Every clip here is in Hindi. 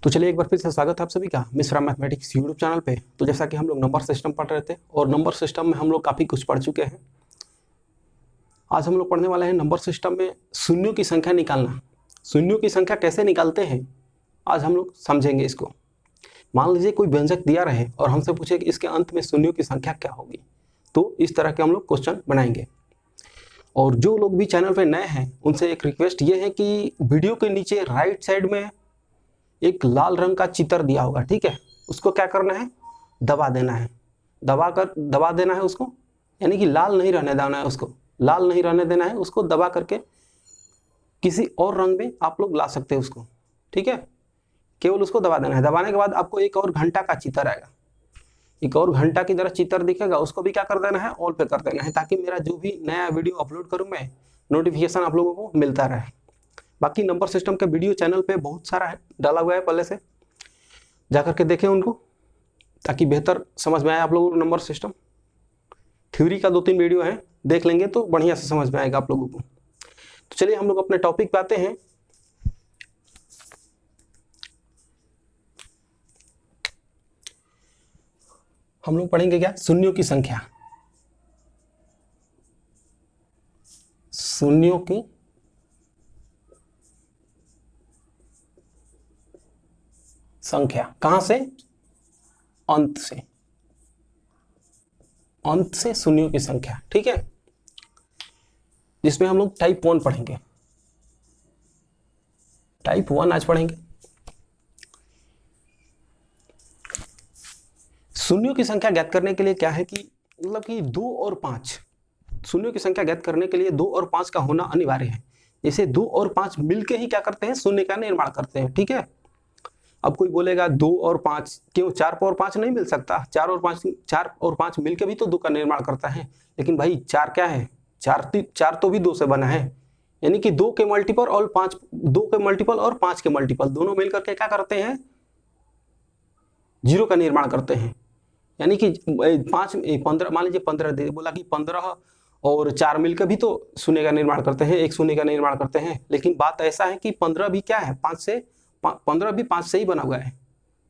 तो चलिए एक बार फिर से स्वागत है आप सभी का मिश्रा मैथमेटिक्स यूट्यूब चैनल पे। तो जैसा कि हम लोग नंबर सिस्टम पढ़ रहे थे और नंबर सिस्टम में हम लोग काफ़ी कुछ पढ़ चुके हैं। आज हम लोग पढ़ने वाले हैं नंबर सिस्टम में शून्यों की संख्या निकालना। शून्यों की संख्या कैसे निकालते हैं आज हम लोग समझेंगे इसको। मान लीजिए कोई व्यंजक दिया रहे और हमसे पूछे कि इसके अंत में शून्यों की संख्या क्या होगी, तो इस तरह के हम लोग क्वेश्चन बनाएंगे। और जो लोग भी चैनल पर नए हैं उनसे एक रिक्वेस्ट ये है कि वीडियो के नीचे राइट साइड में एक लाल रंग का चित्र दिया होगा, ठीक है, उसको क्या करना है, दबा देना है। दबा देना है उसको, यानी कि लाल नहीं रहने देना है, उसको लाल नहीं रहने देना है, उसको दबा करके किसी और रंग में आप लोग ला सकते हैं उसको, ठीक है। केवल उसको दबा देना है। दबाने के बाद आपको एक और घंटा का चित्र आएगा, एक और घंटा की तरह चित्र दिखेगा, उसको भी क्या कर देना है, ऑल पे कर देना है, ताकि मेरा जो भी नया वीडियो अपलोड करूँ मैं, नोटिफिकेशन आप लोगों को मिलता रहे। बाकी नंबर सिस्टम के वीडियो चैनल पे बहुत सारा है, डाला हुआ है, पहले से जाकर के देखें उनको, ताकि बेहतर समझ में आए आप लोगों को नंबर सिस्टम। थ्योरी का 2-3 वीडियो है, देख लेंगे तो बढ़िया से समझ में आएगा आप लोगों को। तो चलिए हम लोग अपने टॉपिक पे आते हैं। हम लोग पढ़ेंगे क्या, शून्यों की संख्या। शून्यों की संख्या कहां से, अंत से, अंत से शून्यों की संख्या, ठीक है। जिसमें हम लोग टाइप 1 पढ़ेंगे, टाइप 1 आज पढ़ेंगे। शून्यों की संख्या ज्ञात करने के लिए क्या है कि मतलब कि 2 और 5, शून्यों की संख्या ज्ञात करने के लिए 2 और 5 का होना अनिवार्य है। जैसे 2 और 5 मिलके ही क्या करते हैं, शून्य का निर्माण करते हैं, ठीक है। अब कोई बोलेगा 2 और 5 क्यों, 4 और 5 नहीं मिल सकता, 4 और 5 मिलके भी तो 2 का निर्माण करता है। लेकिन भाई 4 क्या है, 4 तो भी 2 से बना है, यानी कि 2 के मल्टीपल और 5, 2 के मल्टीपल और 5 के मल्टीपल दोनों मिलकर के क्या करते हैं, 0 का निर्माण करते हैं। यानी कि 15, मान लीजिए 15 दे बोला कि 15 और 4 मिलकर भी तो शून्य का निर्माण करते हैं, एक शून्य का निर्माण करते हैं। लेकिन बात ऐसा है कि 15 भी क्या है, 15 भी 5 से ही बना हुआ है,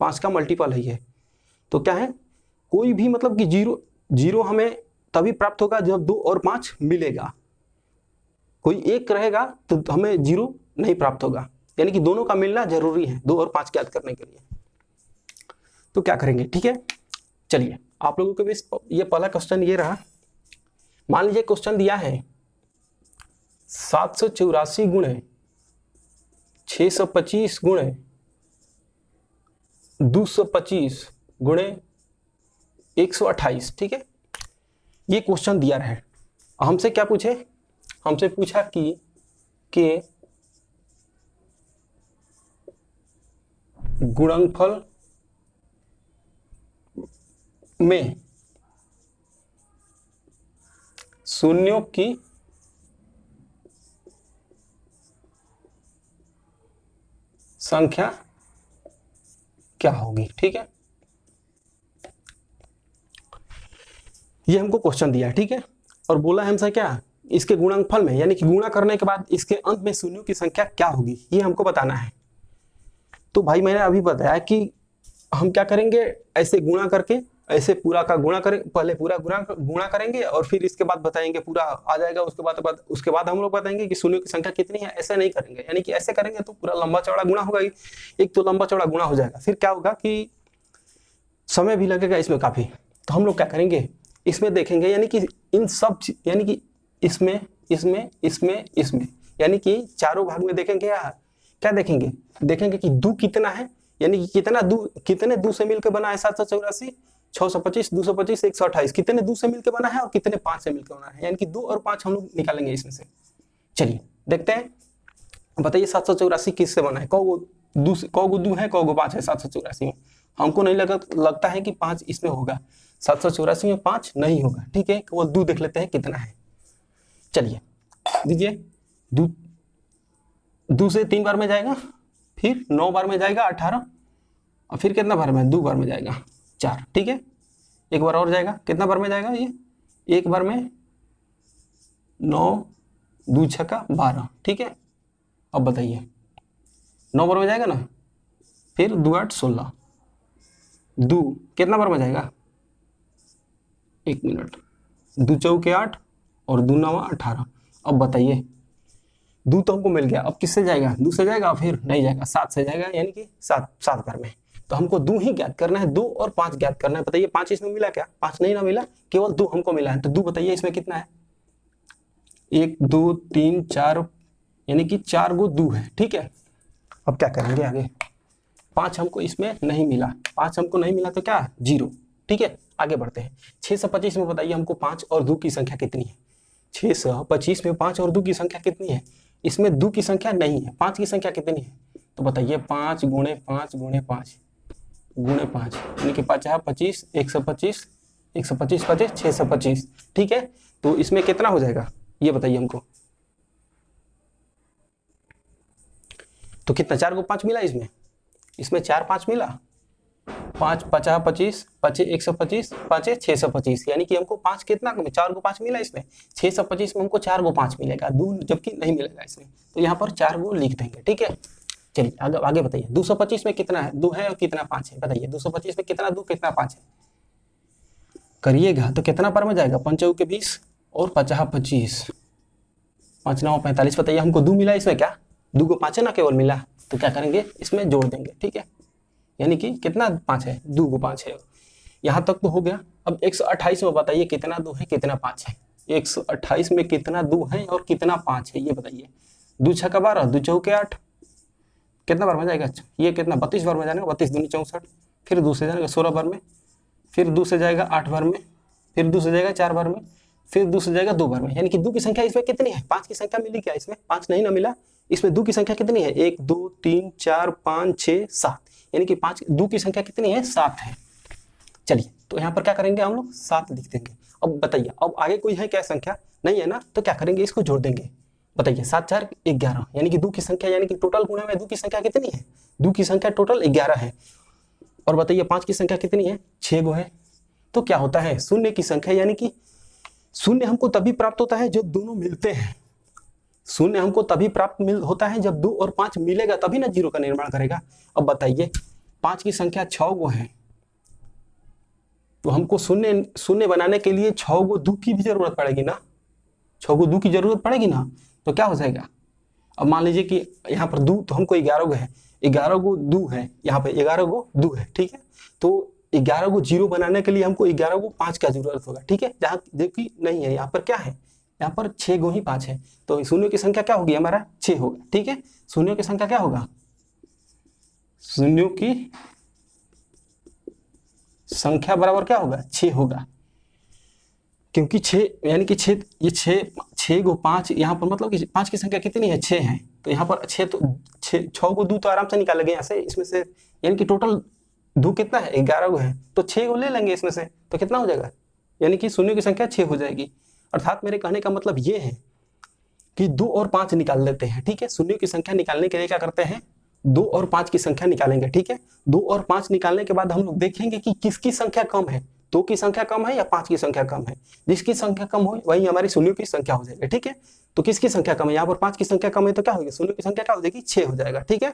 5 का मल्टीपल ही है। तो क्या है, कोई भी मतलब कि 0 हमें तभी प्राप्त होगा जब 2 और 5 मिलेगा। कोई एक रहेगा तो हमें 0 नहीं प्राप्त होगा, यानी कि दोनों का मिलना जरूरी है 2 और 5 ज्ञात करने के लिए। तो क्या करेंगे, ठीक है। चलिए आप लोगों के भी ये पहला क्वेश्चन ये रहा। मान लीजिए क्वेश्चन दिया है 784 गुणे 625 गुणे 225 गुणे 128, ठीक है। ये क्वेश्चन दिया रहे, हमसे क्या पूछे, हमसे पूछा कि गुणनफल में शून्यों की संख्या क्या होगी, ठीक है। ये हमको क्वेश्चन दिया है, ठीक है। और बोला है हमसे क्या, इसके गुणनफल में, यानी कि गुणा करने के बाद इसके अंत में शून्यों की संख्या क्या होगी, ये हमको बताना है। तो भाई मैंने अभी बताया कि हम क्या करेंगे, ऐसे गुणा करके, ऐसे पूरा का गुणा करें, पहले पूरा गुणा करेंगे और फिर इसके बाद बताएंगे पूरा आ जाएगा, उसके बाद हम लोग बताएंगे कि शून्यों की संख्या कितनी है। ऐसे नहीं करेंगे, यानी कि ऐसे करेंगे तो पूरा लंबा चौड़ा गुणा होगा, एक तो लंबा चौड़ा गुणा हो जाएगा, फिर क्या होगा कि समय भी लगेगा इसमें काफी। तो हम लोग क्या करेंगे, इसमें देखेंगे, यानी कि इन सब, यानी कि इसमें इसमें इसमें इसमें, यानी कि चारों भाग में देखेंगे। क्या देखेंगे, देखेंगे कि 2 कितना है, यानी कि कितने 2 से मिलकर बना है 784, 625, 225, 128, कितने 2 से मिलकर बना है और कितने 5 से मिलकर बना है, यानी कि 2 और 5 हम लोग निकालेंगे इसमें से। चलिए देखते हैं, बताइए 784 किससे बना है, कौ गो 2 है, कौ गो 5 है 784 में। हमको नहीं लगता है कि 5 इसमें होगा, 784 में 5 नहीं होगा, ठीक है। केवल 2 देख लेते हैं कितना है। चलिए दीजिए, 2 से 3 बार में जाएगा, फिर 9 बार में जाएगा 18, और फिर कितना बार में, 2 बार में जाएगा 4, ठीक है। एक बार और जाएगा, कितना बार में जाएगा ये, एक बार में 9, 2 छक्का 12, ठीक है। अब बताइए 9 बार में जाएगा ना, फिर 2 8 16, 2 कितना बार में जाएगा, 1 मिनट, 2 चौके 8 और 2 9 18। अब बताइए 2 तो हमको मिल गया, अब किससे जाएगा, 2 से जाएगा, फिर नहीं जाएगा, 7 से जाएगा, यानी कि 7 बार में। तो हमको 2 ही ज्ञात करना है, 2 और 5 ज्ञात करना है। बताइए 5 इसमें मिला क्या, 5 नहीं ना मिला, केवल 2 हमको मिला है। तो 2 बताइए इसमें कितना है, 1 2 3 4, यानी कि 4 गो 2 है। ठीक है, अब क्या करेंगे आगे, 5 हमको इसमें नहीं मिला, 5 हमको नहीं मिला तो क्या, 0। ठीक है, आगे बढ़ते हैं। 625 में बताइए हमको 5 और 2 की संख्या कितनी है। 625 में 5 और 2 की संख्या कितनी है, इसमें 2 की संख्या नहीं है, 5 की संख्या कितनी है। तो बताइए 5 गुणे 5 गुणे 5 गुणे 5, यानी कि 50 25 125 125 25 625। ठीक है, तो इसमें कितना हो जाएगा ये बताइए हमको। तो कितना, 4 को 5 मिला इसमें, इसमें 4 5 मिला, 5 50 25 25 125 5 625, यानी कि हमको 5 कितना, 4 को 5 मिला इसमें, 625 में हमको 4 को 5 मिलेगा, 2 जबकि नहीं मिलेगा इसमें, तो यहाँ पर 4 को लिख देंगे। ठीक है, चलिए आगे बताइए। 225 में कितना है, 2 है और कितना 5 है, बताइए 225 में कितना 2 कितना 5 है, करिएगा तो कितना पर में जाएगा, 5 के 20 और 50 25, 5 9 45। बताइए हमको 2 मिला इसमें, क्या 2 को 5 है ना केवल मिला, तो क्या करेंगे इसमें जोड़ देंगे। ठीक है, यानी कि कितना 5 है, 2 को 5 है, यहाँ तक तो हो गया। अब 128 में बताइए कितना 2 है कितना 5 है, 128 में कितना 2 है और कितना 5 है, ये बताइए। 2 6 का 12, 2 चौके 8, कितना बार में जाएगा, ये कितना 32 बार में जाएगा, 32 दूनी 64, फिर 2 से जाएगा 16 बार में, फिर 2 से जाएगा 8 बार में, फिर 2 से जाएगा 4 बार में, फिर 2 से जाएगा 2 बार में, यानी कि 2 की संख्या इसमें कितनी है, 5 की संख्या मिली क्या इसमें, 5 नहीं ना मिला, इसमें 2 की संख्या कितनी है, 1 2 3 4 5 6 7, यानी कि 2 की संख्या कितनी है, 7 है। चलिए तो यहाँ पर क्या करेंगे हम लोग, 7 लिख देंगे। अब बताइए अब आगे कोई है क्या संख्या, नहीं है ना, तो क्या करेंगे इसको जोड़ देंगे। बताइए 7 4 11, यानी कि 2 की संख्या, यानी कि टोटल गुणा में 2 की संख्या कितनी है, 2 की संख्या टोटल 11 है। और बताइए 5 की संख्या कितनी है, 6 गो है। तो क्या होता है, शून्य की संख्या, यानी कि शून्य हमको तभी प्राप्त होता है जब दोनों मिलते हैं, शून्य हमको तभी प्राप्त होता है जब 2 और 5 मिलेगा, तभी ना 0 का निर्माण करेगा। अब बताइए 5 की संख्या 6 गो है, तो हमको शून्य बनाने के लिए 6 गो 2 की भी जरूरत पड़ेगी ना, 6 गो 2 की जरूरत पड़ेगी ना, तो क्या हो जाएगा। अब मान लीजिए कि यहाँ पर 2 तो हमको 11 गो है, 11 गो 2 है, यहाँ पे 11 गो 2 है। ठीक है, तो 11 को 0 बनाने के लिए हमको 11 को 5 का जरूरत होगा। ठीक है, जहाँ देखिए नहीं है, यहाँ पर क्या है, यहाँ पर 6 गो ही 5 है, तो शून्यों की संख्या क्या होगी हमारा, 6 होगा। ठीक है, शून्यों की संख्या क्या होगा, शून्यों की संख्या बराबर क्या होगा, 6 होगा, क्योंकि 6 यानी कि 6, ये 6 गो 5, यहाँ पर मतलब कि 5 की संख्या कितनी है, 6 है, तो यहाँ पर 6 तो 6 को 2 तो आराम से निकालेंगे यहाँ से, इसमें से, यानी कि टोटल 2 कितना है, 11 गो है, तो 6 को ले लेंगे इसमें से, तो कितना हो जाएगा, यानी कि शून्य की संख्या 6 हो जाएगी। अर्थात मेरे कहने का मतलब ये है कि 2 और 5 निकाल लेते हैं। ठीक है, शून्य की संख्या निकालने के लिए क्या करते हैं, 2 और 5 की संख्या निकालेंगे। ठीक है, 2 और 5 निकालने के बाद हम लोग देखेंगे कि किसकी संख्या कम है, 2 की संख्या कम है या 5 की संख्या कम है, जिसकी संख्या कम हो वही हमारी शून्यों की संख्या हो जाएगी। ठीक है, तो किसकी संख्या कम है, यहाँ पर 5 की संख्या कम है, तो क्या होगी, शून्यों की संख्या क्या हो जाएगी, 6 हो जाएगा। ठीक है,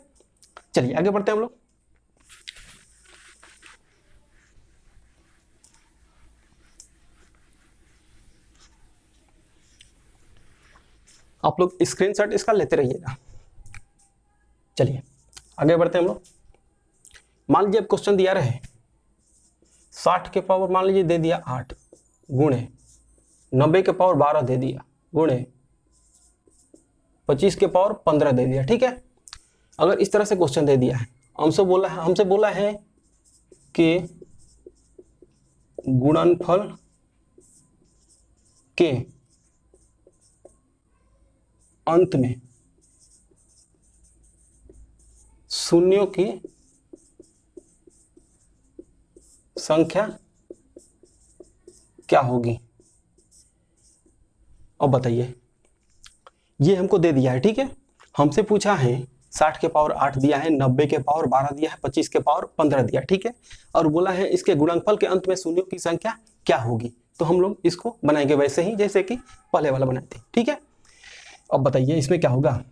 चलिए आगे बढ़ते हैं हम लोग। आप लोग स्क्रीनशॉट इसका लेते रहिएगा। चलिए आगे बढ़ते हैं हम लोग। मान लीजिए क्वेश्चन दिया रहे 60 के पावर मान लीजिए दे दिया 8 गुणे 90 के पावर 12 दे दिया गुणे 25 के पावर 15 दे दिया। ठीक है, अगर इस तरह से क्वेश्चन दे दिया है, हमसे बोला है कि गुणनफल के अंत में शून्यों की संख्या क्या होगी। अब बताइए, ये हमको दे दिया है। ठीक है, हमसे पूछा है 60 के पावर 8 दिया है, 90 के पावर 12 दिया है, 25 के पावर 15 दिया। ठीक है, और बोला है इसके गुणनफल के अंत में शून्यों की संख्या क्या होगी। तो हम लोग इसको बनाएंगे वैसे ही जैसे कि पहले वाला बनाए थे। ठीक है, अब बताइए इसमें क्या होगा,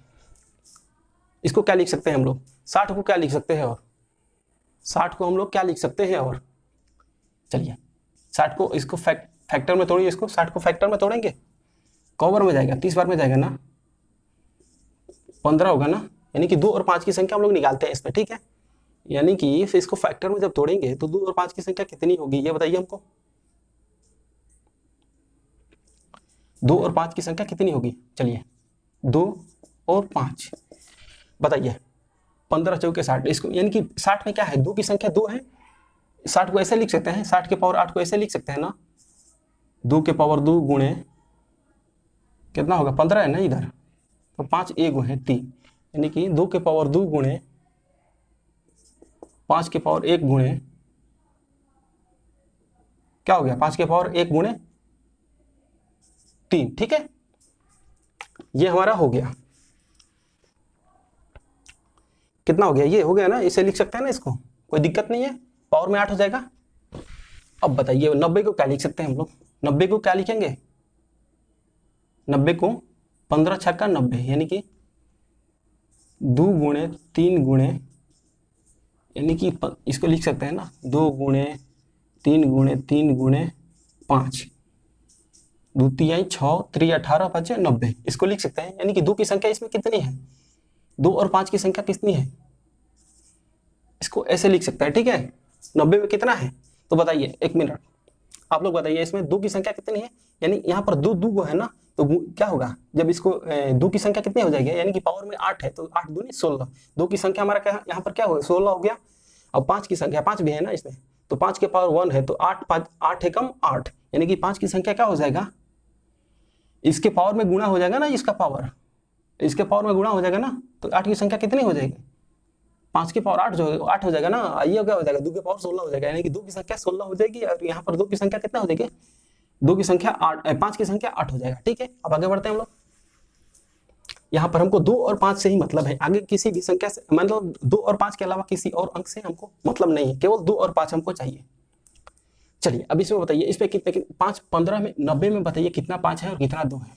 इसको क्या लिख सकते हैं हम लोग, 60 को क्या लिख सकते हैं, और 60 को हम लोग क्या लिख सकते हैं? और चलिए 60 को इसको फैक्टर में तोड़िए, इसको 60 को फैक्टर में तोड़ेंगे, कवर में जाएगा, 30 बार में जाएगा ना, 15 होगा ना, यानी कि 2 और 5 की संख्या हम लोग निकालते हैं इसमें, ठीक है। यानी कि फिर इसको फैक्टर में जब तोड़ेंगे तो 2 और 5 की संख्या कितनी होगी ये बताइए हमको। 2 और 5 की संख्या कितनी होगी? चलिए 2 और 5 बताइए। 15 चौके 60, इसको यानी कि 60 में क्या है, 2 की संख्या 2 है, 60 को ऐसे लिख सकते हैं, 60 के पावर 8 को ऐसे लिख सकते हैं ना, 2 के पावर 2 गुणे कितना होगा, 15 है ना इधर, तो 5 एक है 3, यानी कि 2 के पावर 2 गुणे 5 के पावर 1 गुणे क्या हो गया, 5 के पावर 1 गुणे 3, ठीक है। ये हमारा हो गया, कितना हो गया, ये हो गया ना, इसे लिख सकते हैं ना, इसको कोई दिक्कत नहीं है, पावर में 8 हो जाएगा। अब बताइए 90 को क्या लिख सकते हैं हम लोग? 90 को क्या लिखेंगे? 90 को 15 छक्का 90, यानी कि 2 गुणे 3 गुणे, यानी कि इसको लिख सकते हैं ना, 2 गुणे 3 गुणे 3 गुणे 5, 2 3 6 3 18 5 90, इसको लिख सकते हैं। यानी कि 2 की संख्या इसमें कितनी है, 2 और 5 की संख्या कितनी है, इसको ऐसे लिख सकते हैं, ठीक है। 90 में कितना है तो बताइए, 1 मिनट आप लोग बताइए, इसमें 2 की संख्या कितनी है, यानी यहाँ पर 2 2 है ना, तो क्या होगा जब इसको 2 की संख्या कितनी हो जाएगी, यानी कि पावर में 8 है, तो 8 दूनी 16, 2 की संख्या हमारा क्या यहाँ पर क्या होगा, 16 हो गया। अब 5 की संख्या 5 भी है ना इसमें, तो 5 के पावर 1 है, तो 8 5 8 है कम 8, यानी कि 5 की संख्या क्या हो जाएगा, इसके पावर में गुणा हो जाएगा ना, इसका पावर इसके पावर में गुणा हो जाएगा ना, तो 8 की संख्या कितनी हो जाएगी, 5 के पावर 8 हो जाएगा ना, ये क्या हो जाएगा, 2 के पावर 16 हो जाएगा, यानी कि 2 की संख्या 16 हो जाएगी, और यहाँ पर 2 की संख्या कितना हो जाएगी, 2 की संख्या 5 की संख्या 8 हो जाएगा, ठीक है। अब आगे बढ़ते हैं हम लोग, यहाँ पर हमको 2 और 5 से ही मतलब है, आगे किसी भी संख्या से, मतलब 2 और 5 के अलावा किसी और अंक से हमको मतलब नहीं है, केवल 2 और 5 हमको चाहिए। चलिए अब इसमें बताइए, इस पे कितने 5 15 में 90 में बताइए कितना 5 है और कितना 2 है,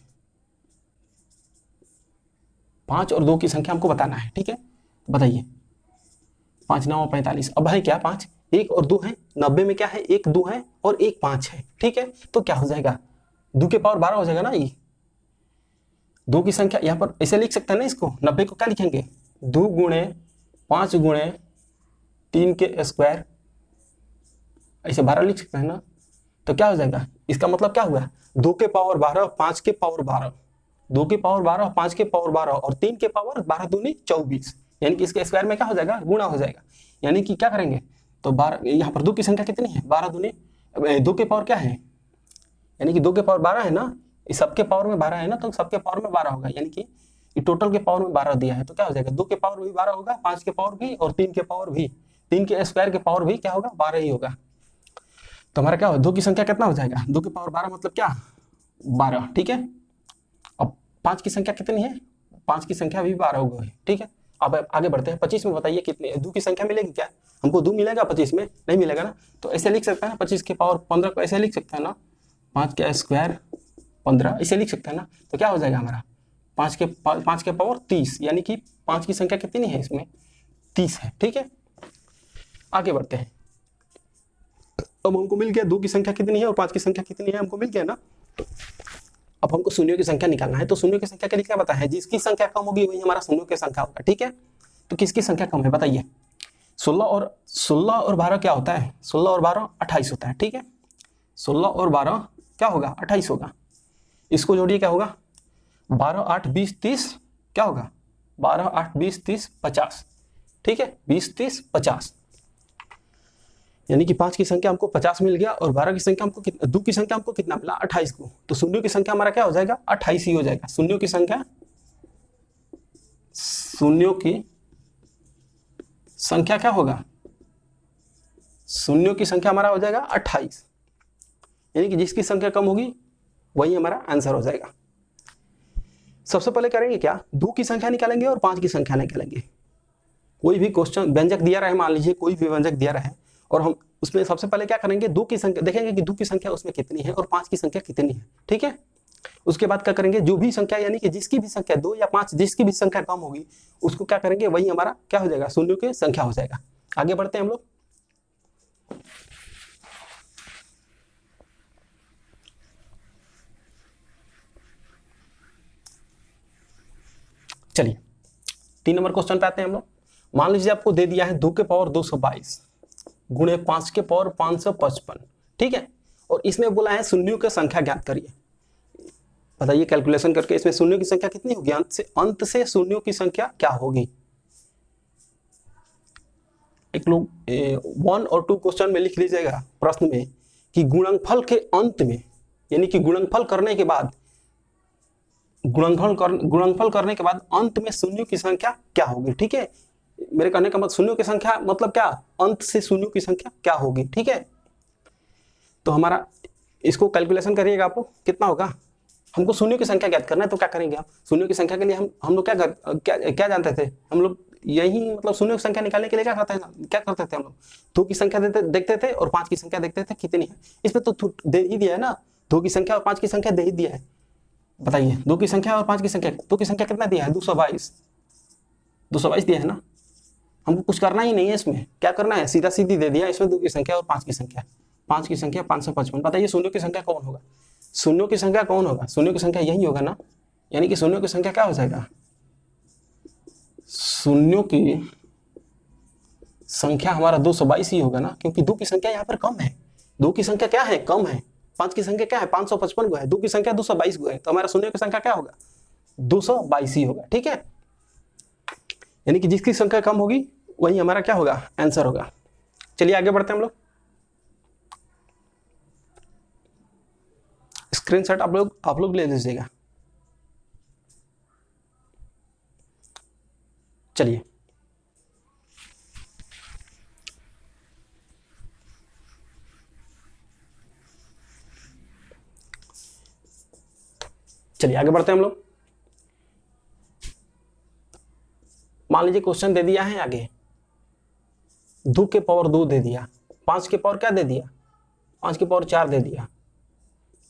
5 और 2 की संख्या हमको बताना है, ठीक है। बताइए 5 9 45, अब है क्या 5 1 और 2 है, 90 में क्या है 1 2 है और 1 5 है, ठीक है। तो क्या हो जाएगा, 2 के पावर 12 हो जाएगा ना, ये 2 की संख्या यहाँ पर ऐसे लिख सकते हैं ना, इसको 90 को क्या लिखेंगे, 2 गुणे 5 गुणे 3 के स्क्वायर, ऐसे 12 लिख सकते हैं ना, तो क्या हो जाएगा, इसका मतलब क्या हुआ, 2 के पावर 12 5 के पावर 12, 2 के पावर 12 5 के पावर 12 और 3 के पावर 12 दूनी 24, यानी कि इसके स्क्वायर में क्या हो जाएगा, गुणा हो जाएगा। यानी कि क्या करेंगे, तो 12, यहाँ पर 2 की संख्या कितनी है, 12 दूनी 2 के पावर क्या है, यानी कि 2 के पावर 12 है ना, इस सबके पावर में 12 है ना, तो सबके पावर में 12 होगा, यानी कि टोटल के पावर में 12 दिया है, तो क्या हो जाएगा, 2 के पावर भी 12 होगा, 5 के पावर भी और 3 के पावर भी, 3 के स्क्वायर के पावर भी क्या होगा, 12 ही होगा। तो हमारा क्या हो, 2 की संख्या कितना हो जाएगा, 2 के पावर 12 मतलब क्या 12, ठीक है। अब 5 की संख्या कितनी है, 5 की संख्या भी 12 हो गई, ठीक है। अब आगे बढ़ते हैं, 25 में बताइए कितने 2 की संख्या मिलेगी क्या, हमको 2 मिलेगा, 25 में नहीं मिलेगा ना, तो ऐसे लिख सकते हैं 25 के पावर 15 को ऐसे लिख सकते हैं ना, 5 के स्क्वायर 15 इसे लिख सकते हैं ना, तो क्या हो जाएगा हमारा 5 के पावर 30, यानी कि 5 की संख्या कितनी है इसमें 30 है, ठीक है। आगे बढ़ते हैं, अब हमको मिल गया 2 की संख्या कितनी है और 5 की संख्या कितनी है, हमको मिल गया ना। अब हमको शून्यों की संख्या निकालना है, तो शून्यों की संख्या के लिए क्या पता है, जिसकी संख्या कम होगी वही हमारा शून्यों की संख्या होगा, ठीक है। तो किसकी संख्या कम है बताइए, 16 और 12 क्या होता है, 16 और 12 28 होता है, ठीक है। 16 और 12 क्या होगा 28 होगा, इसको जोड़िए क्या होगा, 12 8 20 30 क्या होगा, 12 8 20 30 50, ठीक है, 20 30 50, यानी कि 5 की संख्या हमको 50 मिल गया और 12 की संख्या हमको 2 की संख्या हमको कितना मिला 28 को, तो शून्यों की संख्या हमारा क्या हो जाएगा 28 ही हो जाएगा। शून्यों की संख्या क्या होगा, शून्यों की संख्या हमारा हो जाएगा 28, यानी कि जिसकी संख्या कम होगी वही हमारा आंसर हो जाएगा। सबसे पहले करेंगे क्या, 2 की संख्या निकालेंगे और 5 की संख्या निकालेंगे। कोई भी क्वेश्चन व्यंजक दिया रहे, मान लीजिए कोई भी व्यंजक दिया रहे, और हम उसमें सबसे पहले क्या करेंगे, 2 की संख्या देखेंगे कि 2 की संख्या उसमें कितनी है और 5 की संख्या कितनी है, ठीक है। उसके बाद क्या करेंगे, जो भी संख्या यानी कि जिसकी भी संख्या 2 या 5 जिसकी भी संख्या कम होगी उसको क्या करेंगे, वही हमारा क्या हो जाएगा शून्यों की संख्या हो जाएगा। आगे बढ़ते हैं हम लोग, चलिए 3 नंबर क्वेश्चन पे आते हैं हम लोग। मान लीजिए आपको दे दिया है 2 के पावर 222 गुणे 5 के पावर 555, ठीक है, और इसमें बोला है शून्यों की संख्या ज्ञात करिए। बताइए कैलकुलेशन करके इसमें शून्यों की संख्या कितनी होगी, अंत से शून्यों की संख्या क्या होगी। एक लोग 1 और 2 क्वेश्चन में लिख लीजिएगा प्रश्न में कि गुणनफल के अंत में, यानी कि गुणनफल करने के बाद अंत में शून्यों की संख्या क्या होगी, ठीक है। मेरे कहने का मतलब शून्यों की संख्या मतलब क्या, अंत से शून्यों की संख्या क्या होगी, ठीक है। तो हमारा इसको कैलकुलेशन करिएगा, आपको कितना होगा, हमको शून्यों की संख्या ज्ञात करना है। तो क्या करेंगे आप, शून्यों की संख्या के लिए हम लोग क्या जानते थे, हम लोग यही मतलब शून्यों की संख्या निकालने के लिए क्या करते थे हम लोग, 2 की संख्या देखते थे और 5 की संख्या देखते थे कितनी है। इसमें तो दे ही दिया है ना, 2 की संख्या और 5 की संख्या दे ही दिया है। बताइए 2 की संख्या और 5 की संख्या, 2 की संख्या कितना दिया है, 222 दिया है ना। हमको कुछ करना ही नहीं है इसमें, क्या करना है, सीधा सीधी दे दिया इसमें 2 की संख्या और 5 की संख्या, 5 की संख्या 555। बताइए शून्यों की संख्या कौन होगा, शून्यों की संख्या कौन होगा, शून्यों की संख्या यही होगा ना, यानी कि शून्यों की संख्या क्या हो जाएगा, शून्यों की संख्या हमारा 222 ही होगा ना, क्योंकि 2 की संख्या यहाँ पर कम है, 2 की संख्या क्या है, कम है, 5 की संख्या क्या है 555 गो है, 2 की संख्या 222 गो है, तो हमारा शून्यों की संख्या क्या होगा 222 ही होगा, ठीक है। यानी कि जिसकी संख्या कम होगी वही हमारा क्या होगा, आंसर होगा। चलिए आगे बढ़ते हैं हम लोग। स्क्रीनशॉट आप लोग ले लीजिएगा। चलिए आगे बढ़ते हैं हम लोग। मान लीजिए क्वेश्चन दे दिया है आगे, 2 के पावर 2 दे दिया, 5 के पावर क्या दे दिया, 5 के पावर 4 दे दिया,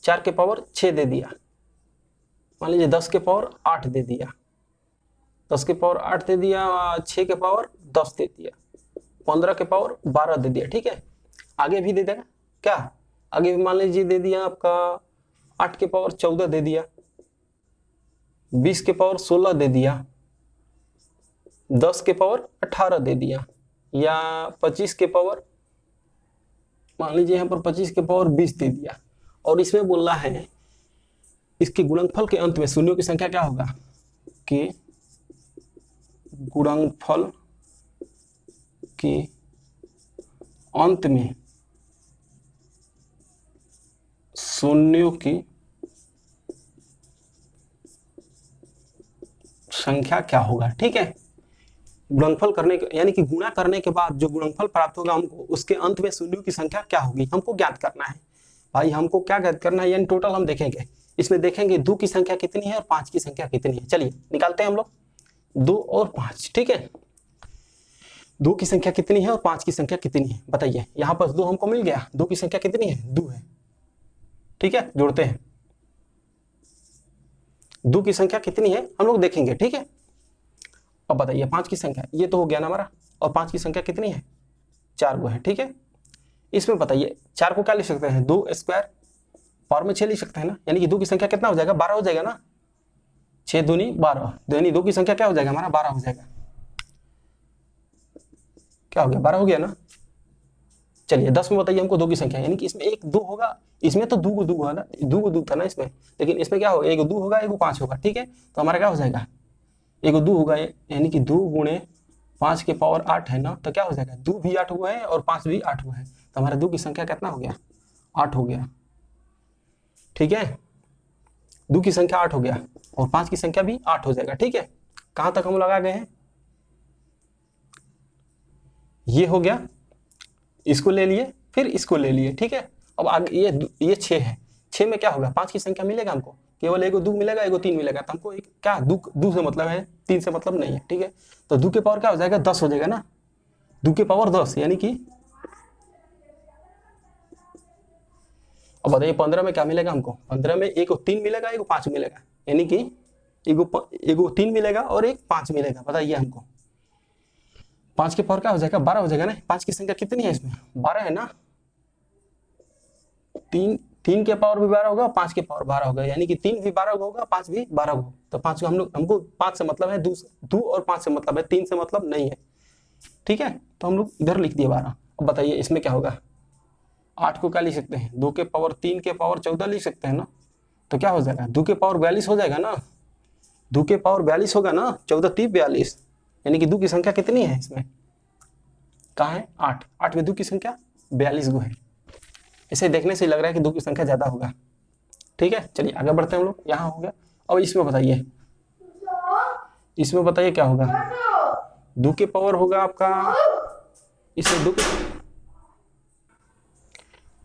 4 के पावर 6 दे दिया, मान लीजिए 10 के पावर 8 दे दिया, 10 के पावर 8 दे दिया, 6 के पावर 10 दे दिया, 15 के पावर 12 दे दिया, ठीक है। आगे भी दे देगा क्या, आगे भी मान लीजिए दे दिया आपका 8 के पावर 14 दे दिया, 20 के पावर 16 दे दिया, 10 के पावर 18 दे दिया, या 25 के पावर, मान लीजिए यहाँ पर 25 के पावर 20 दे दिया। और इसमें बोल रहा है इसके गुणनफल के अंत में शून्यों की संख्या क्या होगा, कि गुणनफल के अंत में शून्यों की संख्या क्या होगा, ठीक है। गुणनफल करने के यानी कि गुणा करने के बाद जो गुणनफल प्राप्त होगा हमको, उसके अंत में शून्यों की संख्या क्या होगी हमको ज्ञात करना है। भाई हमको क्या ज्ञात करना है, यानी टोटल हम देखेंगे, इसमें देखेंगे 2 की संख्या कितनी है और 5 की संख्या कितनी है। चलिए निकालते हैं हम लोग 2 और 5, ठीक है। 2 की संख्या कितनी है और 5 की संख्या कितनी है, बताइए। यहाँ पर 2 हमको मिल गया, 2 की संख्या कितनी है, 2 है, ठीक है। जोड़ते हैं, 2 की संख्या कितनी है हम लोग देखेंगे, ठीक है। अब बताइए 5 की संख्या, ये तो हो गया ना हमारा, और 5 की संख्या कितनी है, 4 गो है, ठीक है। इसमें बताइए 4 को क्या लिख सकते हैं, 2 स्क्वायर पावर में 6 लिख सकते हैं ना, यानी कि 2 की संख्या कितना हो जाएगा, 12 हो जाएगा ना, 6 दूनी 12, यानी 2 की संख्या क्या हो जाएगा हमारा, 12 हो जाएगा। क्या हो गया, 12 हो गया ना। चलिए 10 में बताइए हमको 2 की संख्या, यानी कि इसमें एक 2 होगा, इसमें तो 2 होगा ना, 2 था ना इसमें, लेकिन इसमें क्या होगा, 1 2 होगा, 1 5 होगा, ठीक है। तो हमारा क्या हो जाएगा, 1 2 होगा, यानी कि 2 गुणे 5 के पावर 8 है ना, तो क्या हो जाएगा, 2 भी 8 हुआ है और 5 भी 8 हुआ है, तो हमारा 2 की संख्या कितना हो गया, 8 हो गया, ठीक है। 2 की संख्या 8 हो गया और 5 की संख्या भी 8 हो जाएगा, ठीक है। कहां तक हम लगा गए हैं, ये हो गया, इसको ले लिए, फिर इसको ले लिए, ठीक है। अब आगे ये 6 है, 6 में क्या होगा, 5 की संख्या मिलेगा हमको, केवल 1 2 मिलेगा, 1 3 मिलेगा, तो हमको एक क्या 2 से मतलब है, 3 से मतलब नहीं है, ठीक है। तो 2 के पावर क्या हो जाएगा, 10 हो जाएगा ना, 2 के पावर 10, यानी कि अब बताइए 15 में क्या मिलेगा हमको, 15 में 1 3 मिलेगा, 1 5 मिलेगा, यानी कि 1 3 मिलेगा और 1 5 मिलेगा। बताइए हमको 5 के पावर क्या हो जाएगा, 12 हो जाएगा ना। 5 की संख्या कितनी है इसमें, 12 है ना, 3 3 के पावर भी 12 होगा, 5 के पावर 12 होगा, यानी कि 3 भी 12 होगा, 5 भी 12 होगा। तो 5 को हमको 5 से मतलब है, 2 और 5 से मतलब है, 3 से मतलब नहीं है। ठीक है, तो हम लोग इधर लिख दिए 12। अब बताइए इसमें क्या होगा। 8 को क्या लिख सकते हैं, 2 के पावर 3 के पावर 14 लिख सकते हैं ना। तो क्या हो जाएगा, 2 के पावर 42 हो जाएगा ना। 2 के पावर 42 होगा ना, 14 3 42, यानी कि 2 की संख्या कितनी है इसमें, कहाँ है, 8। 8 में 2 की संख्या 42 गो है। इसे देखने से लग रहा है कि 2 की संख्या ज्यादा होगा। ठीक है, चलिए आगे बढ़ते हैं हम लोग। यहाँ हो गया। अब इसमें बताइए, इसमें बताइए क्या होगा। 2 के पावर होगा आपका, इसमें 2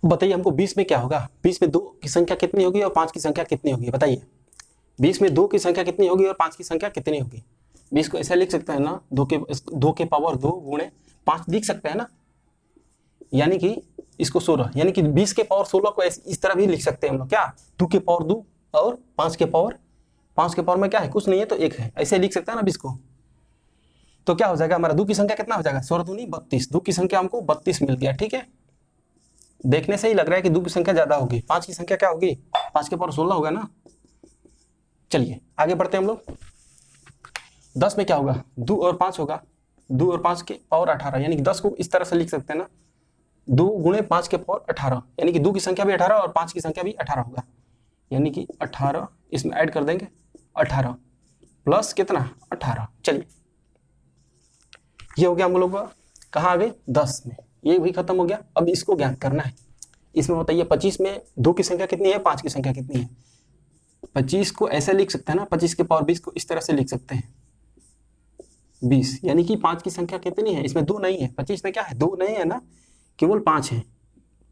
बताइए हमको 20 में क्या होगा। 20 में 2 की संख्या कितनी होगी और 5 की संख्या कितनी होगी, बताइए। 20 में 2 की संख्या कितनी होगी और 5 की संख्या कितनी होगी। 20 को ऐसे लिख सकते हैं ना, 2 के पावर 2 गुणे 5 लिख सकते हैं ना, यानी कि इसको 16, यानी कि 20 के पावर 16 को इस तरह भी लिख सकते हैं हम लोग, क्या 2 के पावर 2 और 5 के पावर में क्या है, कुछ नहीं है तो 1 है, ऐसे लिख सकते हैं ना 20 को। तो क्या हो जाएगा हमारा 2 की संख्या कितना हो जाएगा, 16 दूनी 32। 2 की संख्या हमको 32 मिल गया। ठीक है, देखने से ही लग रहा है कि 2 की संख्या ज्यादा होगी। 5 की संख्या क्या होगी, 5 के पावर 16 होगा ना। चलिए आगे बढ़ते हैं हम लोग। 10 में क्या होगा, 2 और 5 होगा, 2 और 5 के पावर 18, यानी कि 10 को इस तरह से लिख सकते हैं ना, 2 गुणे 5 के पावर 18, यानी कि 2 की संख्या भी 18 और 5 की संख्या भी 18 होगा, यानी कि 18 इसमें ऐड कर देंगे, 18 प्लस कितना 18। चलिए ये हो गया हम लोग का, कहाँ आ गए 10 में, ये भी खत्म हो गया। अब इसको ज्ञात करना है। इसमें बताइए 25 में 2 की संख्या कितनी है, 5 की संख्या कितनी है। 25 को ऐसे लिख सकते हैं ना, 25 के पावर 20 को इस तरह से लिख सकते हैं 20, यानी कि 5 की संख्या कितनी है, इसमें 2 नहीं है। 25 में क्या है, 2 नहीं है ना, केवल 5 है।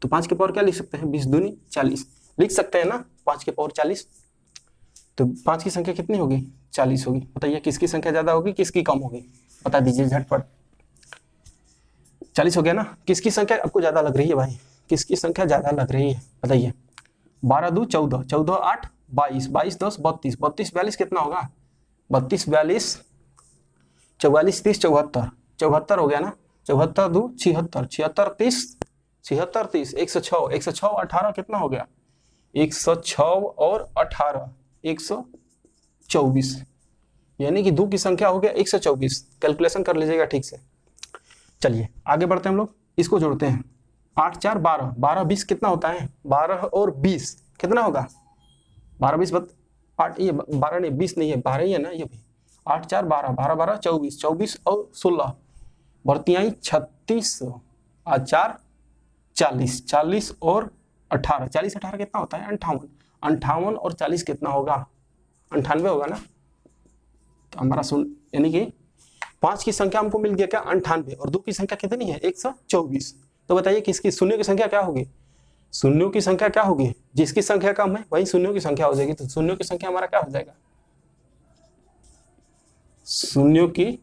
तो 5 के पावर क्या लिख सकते हैं, 20 दूनी 40 लिख सकते हैं ना, 5 के पावर 40। तो 5 की संख्या कितनी होगी, 40 होगी। बताइए किसकी संख्या ज्यादा होगी, किसकी कम होगी, बता दीजिए झटपट। 40 हो गया ना। किसकी संख्या आपको ज्यादा लग रही है भाई, किसकी संख्या ज्यादा लग रही है, बताइए। 12 2 14, 14 8 22, 22 10 32, 32 42 कितना होगा, 32 42 44 30 74, 74 हो गया ना। 74 2 76, 76 30, 76 30 106, 106 18 कितना हो गया, 106 और 18 124, यानी कि 2 की संख्या हो गया 124। कैलकुलेशन कर लीजिएगा ठीक से। चलिए आगे बढ़ते हैं हम लोग, इसको जोड़ते हैं। 8 4 12, 12 20 कितना होता है, 12 और 20 कितना होगा, 12 20 8, ये 12 नहीं 20 नहीं है, 12 ही है ना ये भी। 8 4 12, 12 12 24, 24 और 16 बढ़ती 36 और 4 40, 40 और 18, 40 18 कितना होता है 58, 58 और 40 कितना होगा, 98 होगा ना। तो हमारा यानी कि 5 की संख्या हमको मिल गया क्या 98, और 2 की संख्या कितनी है 124। तो बताइए किसकी शून्यों की संख्या क्या होगी, शून्यों की संख्या क्या होगी, जिसकी संख्या कम है वही शून्यों की संख्या हो जाएगी। तो शून्यों की संख्या हमारा क्या हो जाएगा, शून्यों की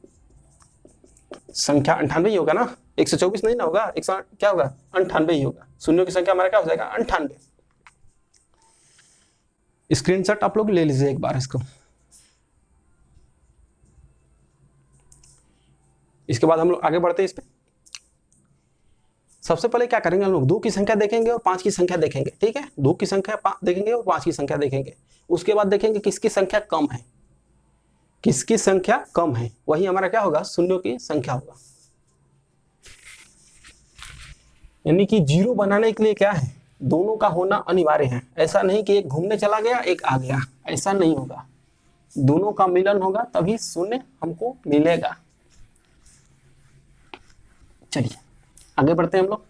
संख्या 98 ही होगा ना, 124 नहीं ना होगा, 100 क्या होगा 98 ही होगा। शून्यों की संख्या हमारा क्या हो जाएगा 98। स्क्रीनशॉट आप लोग ले लीजिए एक बार इसको। इसके बाद हम लोग आगे बढ़ते हैं इस पे। सबसे पहले क्या करेंगे हम लोग, 2 की संख्या देखेंगे और 5 की संख्या देखेंगे। ठीक है, 2 की संख्या देखेंगे और 5 की संख्या देखेंगे। उसके बाद देखेंगे किसकी संख्या कम है, किसकी संख्या कम है, वही हमारा क्या होगा शून्यों की संख्या होगा। यानी कि 0 बनाने के लिए क्या है, दोनों का होना अनिवार्य है। ऐसा नहीं कि एक घूमने चला गया एक आ गया, ऐसा नहीं होगा, दोनों का मिलन होगा तभी शून्य हमको मिलेगा। चलिए आगे बढ़ते हैं हम लोग।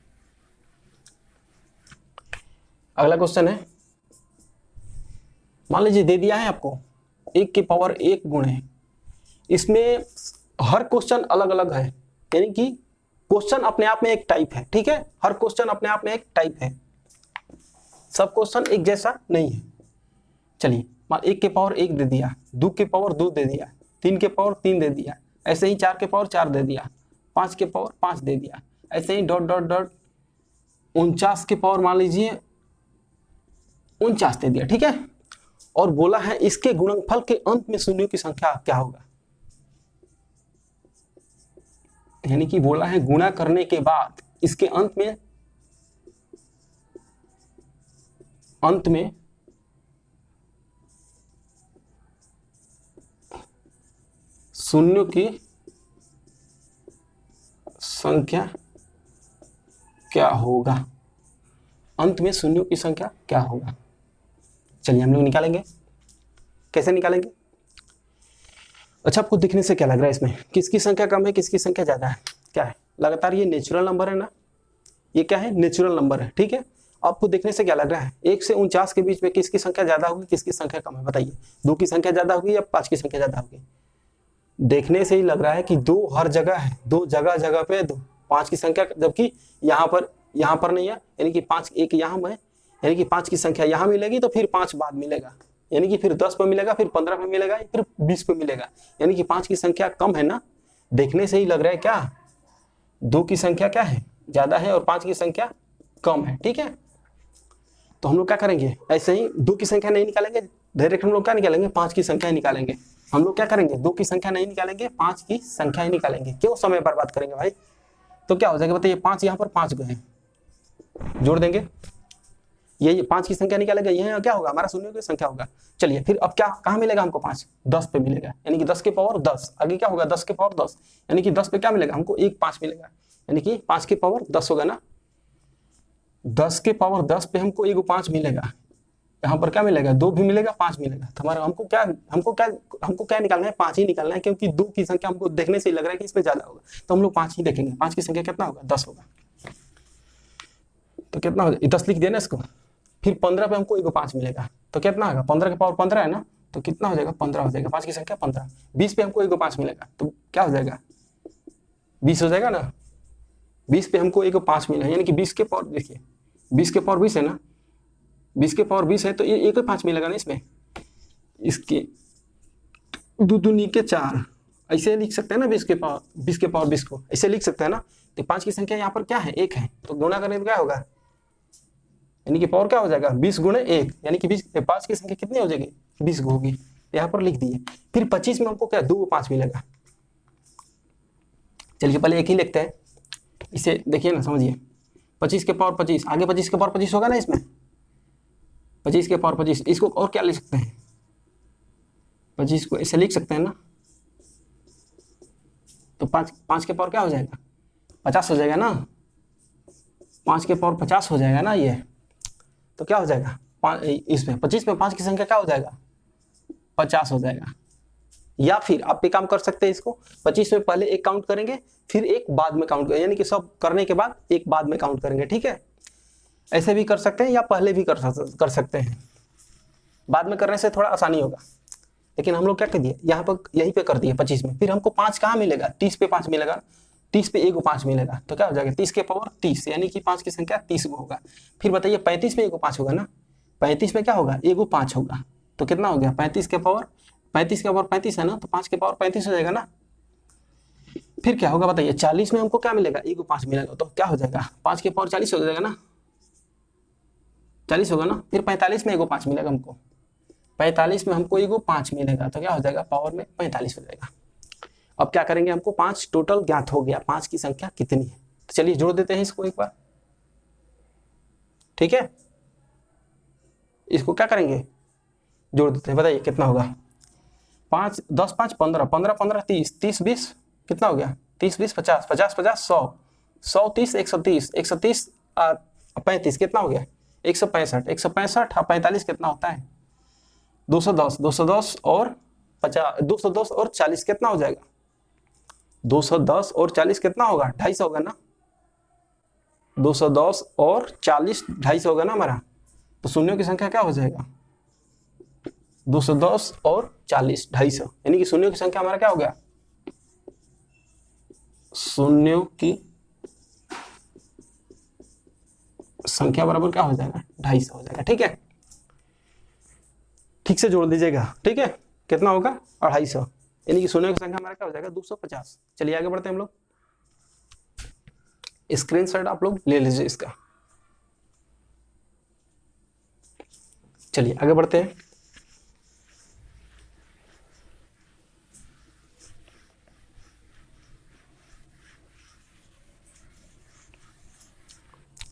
अगला क्वेश्चन है, मान लीजिए दे दिया है आपको 1 की पावर 1 गुणे, इसमें हर क्वेश्चन अलग अलग है, यानी कि क्वेश्चन अपने आप में एक टाइप है। ठीक है, हर क्वेश्चन अपने आप में एक टाइप है, सब क्वेश्चन एक जैसा नहीं है। चलिए 1 के पावर 1 दे दिया, 2 के पावर 2 दे दिया, 3 के पावर 3 दे दिया, ऐसे ही 4 के पावर 4 दे दिया, 5 के पावर 5 दे दिया, ऐसे ही डॉट डॉट डॉट 49 के पावर मान लीजिए 49 दे दिया। ठीक है, और बोला है इसके गुणनफल के अंत में शून्यों की संख्या क्या होगा, यानी कि बोला है गुणा करने के बाद इसके अंत में अंत में शून्यों की संख्या क्या होगा, अंत में शून्यों की संख्या क्या होगा। चलिए हम लोग निकालेंगे, कैसे निकालेंगे। अच्छा, आपको दिखने से क्या लग रहा है इसमें, किसकी संख्या कम है किसकी संख्या ज्यादा है, क्या है, लगातार ये नेचुरल नंबर है ना, ये क्या है, नेचुरल नंबर है, ठीक है। आपको देखने से क्या लग रहा है, 1 से 49 के बीच में किसकी संख्या ज्यादा होगी किसकी संख्या कम है, बताइए। 2 की संख्या ज्यादा होगी या 5 की संख्या ज्यादा होगी। देखने से ही लग रहा है कि 2 हर जगह है, 2 जगह जगह पे 2, 5 की संख्या, जबकि यहाँ पर नहीं है, यानी कि 5 एक यहाँ में, यानी कि 5 की संख्या यहाँ मिलेगी तो फिर 5 बाद मिलेगा, यानी कि फिर 10 पे मिलेगा, फिर 15 पे मिलेगा, फिर 20 पे मिलेगा, यानी कि 5 की संख्या कम है ना। देखने से ही लग रहा है क्या, 2 की संख्या क्या है, ज्यादा है, और 5 की संख्या कम है, ठीक है। तो हम लोग क्या करेंगे, ऐसे ही 2 की संख्या नहीं निकालेंगे, डायरेक्ट हम लोग क्या निकालेंगे, 5 की संख्या निकालेंगे। हम लोग क्या करेंगे, 2 की संख्या नहीं निकालेंगे, 5 की संख्या ही निकालेंगे। क्यों समय बर्बाद करेंगे भाई। तो क्या हो जाएगा बताइए, 5 यहाँ पर 5 गए, जोड़ देंगे, ये 5 की संख्या निकालेंगे, यह क्या होगा, हमारा शून्य की संख्या होगा। चलिए फिर अब क्या कहाँ मिलेगा हमको, 5 10 पे मिलेगा, यानी कि 10 के पावर 10, आगे क्या होगा 10 के पावर 10, यानी कि 10 पे क्या मिलेगा हमको, 1 5 मिलेगा, यानी कि 5 के पावर 10 होगा ना। 10 के पावर 10 पे हमको 1 5 मिलेगा, यहाँ पर क्या मिलेगा, 2 भी मिलेगा 5 मिलेगा। तो हमारा हमको क्या निकालना है, 5 ही निकालना है, क्योंकि 2 की संख्या हमको देखने से ही लग रहा है कि इसमें ज्यादा होगा, तो हम लोग 5 ही देखेंगे। 5 की संख्या कितना होगा, 10 होगा, तो कितना हो, 10 लिख दिया ना इसको। फिर 15 पे हमको 1 5 मिलेगा, तो कितना होगा, 15 के पावर 15 है ना, तो कितना हो जाएगा, 15 हो जाएगा, 5 की संख्या 15। 20 पे हमको 1 5 मिलेगा, तो क्या हो जाएगा, 20 हो जाएगा ना। 20 पे हमको 1 5 मिला, यानी कि 20 के पावर, देखिए 20 के पावर 20 है ना, 20 के पावर 20 है, तो ये 1 5 मिलेगा ना इसमें, इसके 2 दूनी के 4, ऐसे लिख सकते हैं ना, 20 के पावर 20 को ऐसे लिख सकते हैं ना। तो 5 की संख्या यहाँ पर क्या है, 1 है, तो गुणा करने में क्या होगा, यानी कि पावर क्या हो जाएगा, 20 गुणे 1, यानी कि 5 की संख्या कितनी हो जाएगी, 20 होगी, यहाँ पर लिख दिए। फिर 25 में हमको क्या 2 5 मिलेगा। चलिए पहले एक ही लिखते हैं, इसे देखिए ना, समझिए। 25 के पावर 25, आगे 25 के पावर 25 होगा ना इसमें, 25 के पावर 25, इसको और क्या लिख सकते हैं, 25 को ऐसे लिख सकते हैं ना, तो 5 के पावर क्या हो जाएगा, 50 हो जाएगा ना, 5 के पावर 50 हो जाएगा ना ये, तो क्या हो जाएगा, इसमें 25 में 5 की संख्या क्या हो जाएगा, 50 हो जाएगा। या फिर आप भी काम कर सकते हैं इसको, 25 में पहले एक काउंट करेंगे, फिर एक बाद में काउंट करेंगे, यानी कि सब करने के बाद एक बाद में काउंट करेंगे, ठीक है। ऐसे भी कर सकते हैं या पहले भी कर सकते हैं, बाद में करने से थोड़ा आसानी होगा। लेकिन हम लोग क्या कर दिए, यहाँ पर यहीं पे कर दिए 25 में। फिर हमको 5 कहाँ मिलेगा, 30 पे 5 मिलेगा, 30 पे 1 5 मिलेगा, तो क्या हो जाएगा 30 के पावर 30, यानी कि 5 की संख्या 30 होगा। फिर बताइए 35 में 1 5 होगा ना, 35 में क्या होगा, 1 5 होगा, तो कितना हो गया 35 के पावर 35 है ना, तो 5 के पावर 35 हो जाएगा ना। फिर क्या होगा बताइए, 40 में हमको क्या मिलेगा, 1 5 मिलेगा, तो क्या हो जाएगा 5 के पावर 40 हो जाएगा ना, 40 होगा ना। फिर 45 में 1 5 मिलेगा हमको, 45 में हमको 1 5 मिलेगा, तो क्या हो जाएगा पावर में 45 हो जाएगा। अब क्या करेंगे, हमको 5 टोटल ज्ञात हो गया, 5 की संख्या कितनी है, तो चलिए जोड़ देते हैं इसको एक बार, ठीक है। इसको क्या करेंगे, जोड़ देते हैं, बताइए कितना होगा, 5 10 5 15 15 15 30 30 20 कितना हो गया, 30 20 50 50 50 100 100 30 130 130 35 कितना हो गया, 165 165 और 45 कितना होता है, 210 210 और 50 210 और 40 कितना हो जाएगा, 210 और 40 कितना होगा, 250 होगा ना, 210 और 40 250 होगा ना हमारा। तो शून्यों की संख्या क्या हो जाएगा, 210 और 40 250, यानी कि शून्यों की संख्या हमारा क्या हो गया, शून्यों की संख्या बराबर क्या हो जाएगा, 250 हो जाएगा, ठीक है। ठीक से जोड़ दीजिएगा, ठीक है, कितना होगा 250, यानी कि शून्यों की संख्या हमारा क्या हो जाएगा 250। चलिए आगे बढ़ते हैं हम लोग, स्क्रीनशॉट आप लोग ले लीजिए इसका। चलिए आगे बढ़ते हैं,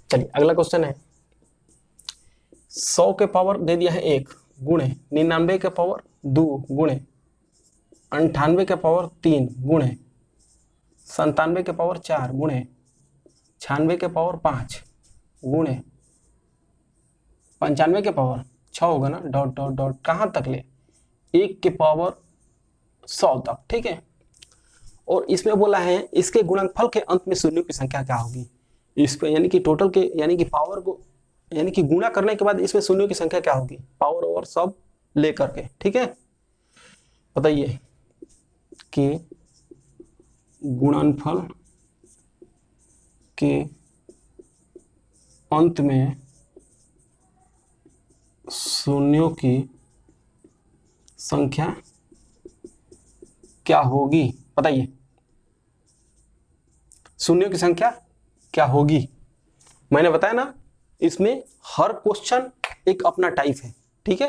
चलिए अगला क्वेश्चन है, 100 के पावर दे दिया है 1 गुणे 99 के पावर 2 गुणे 98 के पावर 3 गुणे 97 के पावर 4 गुणे 96 के पावर 5 गुणे 95 के पावर 6 होगा ना, डॉट डॉट डॉट कहाँ तक ले 1 के पावर 100 तक, ठीक है। और इसमें बोला है इसके गुणनफल के अंत में शून्यों की संख्या क्या होगी। इस पे यानी कि टोटल के यानी कि पावर को यानी कि गुणा करने के बाद इसमें शून्यों की संख्या क्या होगी, पावर ओवर सब लेकर के, ठीक है। बताइए कि गुणनफल के अंत में शून्यों की संख्या क्या होगी, बताइए शून्यों की संख्या क्या होगी। मैंने बताया ना इसमें हर क्वेश्चन एक अपना टाइप है, ठीक है,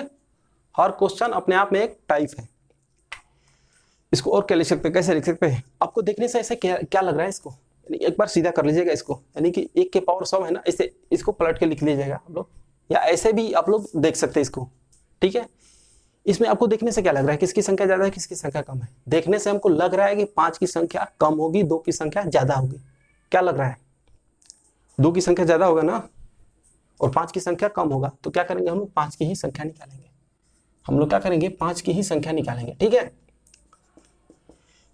हर क्वेश्चन अपने आप में एक टाइप है। इसको और क्या लिख सकते हैं, कैसे लिख सकते हैं, आपको देखने से ऐसे क्या लग रहा है इसको, यानी एक बार सीधा कर लीजिएगा इसको, यानी कि 1 के पावर 100 है ना, ऐसे इसको पलट के लिख लीजिएगा आप लोग, या ऐसे भी आप लोग देख सकते हैं इसको, ठीक है। इसमें आपको देखने से क्या लग रहा है, किसकी संख्या ज्यादा है किसकी संख्या कम है। देखने से हमको लग रहा है कि 5 की संख्या कम होगी, 2 की संख्या ज्यादा होगी। क्या लग रहा है, 2 की संख्या ज्यादा होगा ना और 5 की संख्या कम होगा, तो क्या करेंगे हम लोग 5 की ही संख्या निकालेंगे। हम लोग क्या करेंगे 5 की ही संख्या निकालेंगे, ठीक है।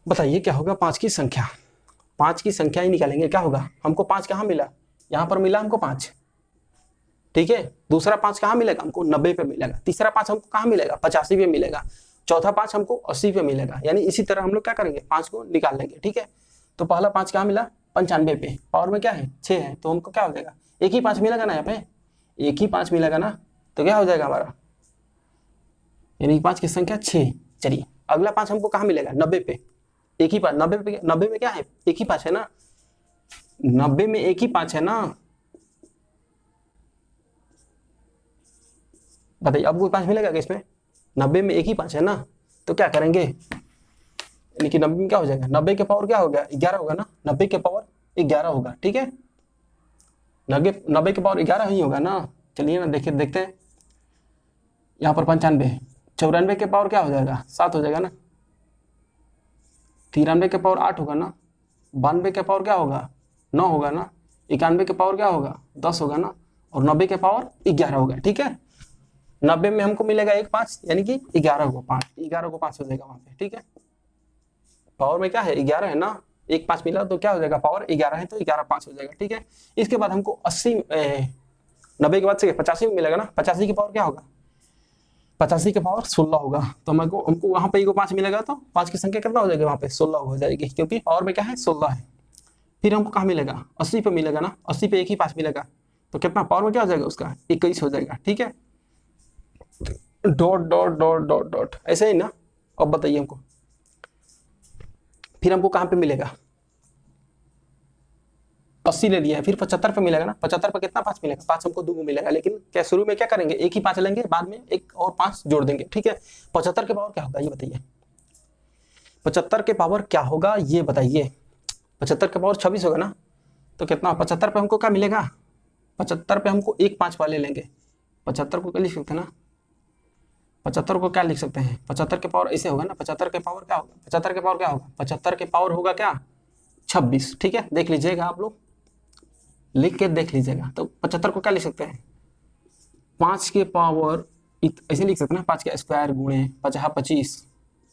बताइए क्या होगा 5 की संख्या, 5 की संख्या ही निकालेंगे। क्या होगा, हमको 5 कहाँ मिला, यहाँ पर मिला हमको 5, ठीक है। दूसरा 5 कहाँ मिलेगा, हमको 90 पे मिलेगा। तीसरा 5 हमको कहाँ मिलेगा, 85 पे मिलेगा। चौथा 5 हमको 80 पे मिलेगा। यानी इसी तरह हम लोग क्या करेंगे 5 को निकाल लेंगे, ठीक है। तो पहला 5 कहाँ मिला, 95 पे, पावर में क्या है 6 है, तो हमको क्या हो जाएगा एक ही 5 मिलेगा ना, यहाँ पे एक ही 5 मिलेगा ना, तो क्या हो जाएगा हमारा, यानी 5 की संख्या 6। चलिए अगला 5 हमको कहाँ मिलेगा 90 पे, एक ही 5, 90 में क्या है एक ही 5 है ना, 90 में एक ही 5 है ना। बताइए अब कोई 5 मिलेगा क्या इसमें, 90 में एक ही 5 है ना, तो क्या करेंगे, यानी कि 90 में क्या हो जाएगा, 90 के पावर क्या हो गया 11 होगा ना, 90 के पावर 11 होगा, ठीक है। 90 के पावर 11 ही होगा ना। चलिए ना देखिए देखते हैं, यहाँ पर 95, 94 के पावर क्या हो जाएगा 7 हो जाएगा ना, 93 के पावर 8 होगा ना, 92 के पावर क्या होगा 9 होगा ना, 91 के पावर क्या होगा 10 होगा ना, और 90 के पावर 11 होगा, ठीक है। 90 में हमको मिलेगा एक 5, यानी कि 11 को 5 हो जाएगा वहां पे, ठीक है। पावर में क्या है 11 है ना, एक 5 मिला तो क्या हो जाएगा पावर 11 है, तो 11 5 हो जाएगा, ठीक है। इसके बाद हमको 90 के बाद से 85 में मिलेगा ना, 85 की पावर क्या होगा, 85 के पावर 16 होगा, तो हमको वहां पे 5 मिलेगा, तो 5 की संख्या कितना हो जाएगी वहां पे 16 हो जाएगी, क्योंकि पावर में क्या है 16 है। फिर हमको कहाँ मिलेगा 80 पे मिलेगा ना, 80 पे एक ही 5 मिलेगा, तो कितना पावर में क्या हो जाएगा उसका 21 हो जाएगा, ठीक है। Dot dot dot dot dot ऐसे ही ना। अब बताइए हमको फिर हमको कहाँ पे मिलेगा, 80 ले लिया है, फिर 75 पे मिलेगा ना, 75 पे कितना 5 मिलेगा, 5 हमको 2 मिलेगा, लेकिन क्या शुरू में क्या करेंगे एक ही 5 लेंगे, बाद में एक और 5 जोड़ देंगे, ठीक है। 75 के पावर क्या होगा ये बताइए, 75 के पावर क्या होगा ये बताइए, 75 के पावर 26 होगा ना, तो कितना 75 पे हमको क्या मिलेगा, 75 पे हमको एक 5 वाले लेंगे, 75 को क्या लिख सकते हैं ना, 75 को क्या लिख सकते हैं, 75 के पावर ऐसे होगा ना, 75 के पावर क्या होगा, 75 के पावर क्या होगा, 75 के पावर होगा क्या 26, ठीक है। देख लीजिएगा आप लोग, लिख के देख लीजिएगा। तो 75 को क्या लिख सकते हैं 5 के पावर ऐसे लिख सकते हैं 5 के स्क्वायर गुणे 50 25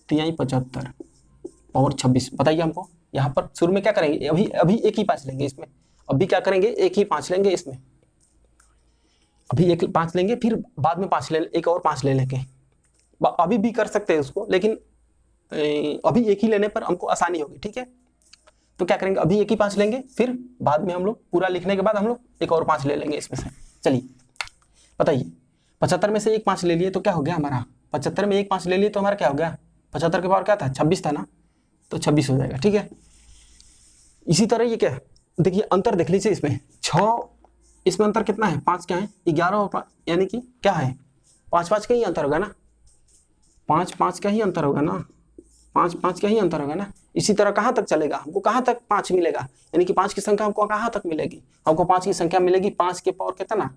3 75 पावर 26। बताइए हमको यहाँ पर शुरू में क्या करेंगे, अभी एक ही 5 लेंगे इसमें, अभी क्या करेंगे एक ही 5 लेंगे इसमें, अभी एक 5 लेंगे, फिर बाद में 5 एक और 5 ले लेंगे, अभी भी कर सकते हैं उसको, लेकिन अभी एक ही लेने पर हमको आसानी होगी, ठीक है। तो क्या करेंगे अभी एक ही 5 लेंगे, फिर बाद में हम लोग पूरा लिखने के बाद हम लोग एक और 5 ले लेंगे इसमें से। चलिए बताइए 75 में से एक 5 ले लिए तो क्या हो गया हमारा, 75 में एक 5 ले लिए तो हमारा क्या हो गया, 75 के पावर क्या था 26 था ना, तो 26 हो जाएगा, ठीक है। इसी तरह ये क्या देखिए अंतर देख लीजिए इसमें 6, इसमें अंतर कितना है 5 क्या है 11 और 5, यानी कि क्या है 5 5 का ही अंतर होगा ना, 5 5 का ही अंतर होगा ना, 5 5 का ही अंतर होगा ना। इसी तरह कहाँ तक चलेगा, हमको कहाँ तक 5 मिलेगा, यानी कि 5 की संख्या हमको कहाँ तक मिलेगी, हमको 5 की संख्या मिलेगी 5 के पावर कितना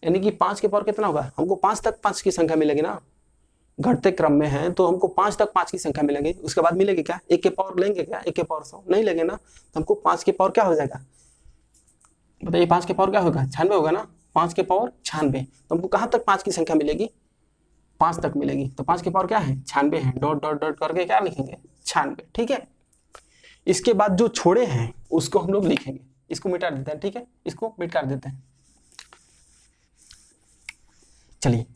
यानी कि 5 के पावर कितना होगा, हमको 5 तक 5 की संख्या मिलेगी ना, घटते क्रम में है तो हमको 5 तक 5 की संख्या मिलेगी। उसके बाद मिलेगी क्या, 1 के पावर लेंगे क्या, 1 के पावर 100 नहीं लेंगे ना, तो हमको 5 के पावर क्या हो जाएगा बताइए, 5 के पावर क्या होगा, 96 होगा ना, 5 के पावर 96। तो हमको कहाँ तक 5 की संख्या मिलेगी, 5 तक मिलेगी। तो 5 के पावर क्या है, 96 है, डॉट डॉट डॉट करके क्या लिखेंगे, 96। ठीक है, इसके बाद जो छोड़े हैं उसको हम लोग लिखेंगे, इसको मिटा देते हैं। ठीक है, इसको मिटा देते हैं। चलिए,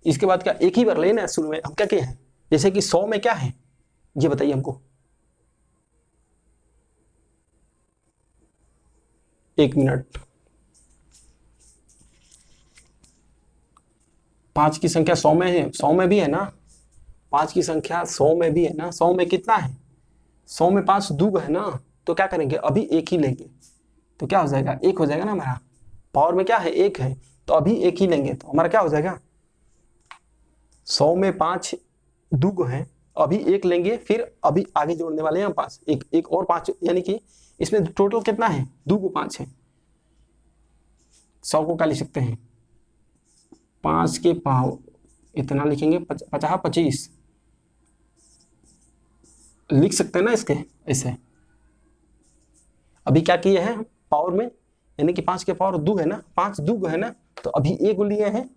इसके बाद क्या, एक ही बार लेना शुरू में हम क्या किए हैं, जैसे कि 100 में क्या है ये बताइए हमको, 1 मिनट। 5 की संख्या 100 में है, 100 में भी है ना, 5 की संख्या 100 में भी है ना, 100 में कितना है, 100 में 5 दूग है ना, तो क्या करेंगे अभी एक ही लेंगे, तो क्या हो जाएगा, 1 हो जाएगा ना, हमारा पावर में क्या है 1 है, तो अभी एक ही लेंगे तो हमारा क्या हो जाएगा, 100 में 5 दूग है, अभी 1 लेंगे, फिर अभी आगे जोड़ने वाले हैं 5, एक और 5, यानी कि इसमें टोटल कितना है, दूग 5 है। 100 को क्या लिख सकते हैं, 5 के पावर इतना लिखेंगे, 50 25 लिख सकते हैं ना इसके ऐसे। अभी क्या किए हैं पावर में, यानी कि 5 के पावर 2 है ना, 5 2 है ना, तो अभी 1 लिए हैं,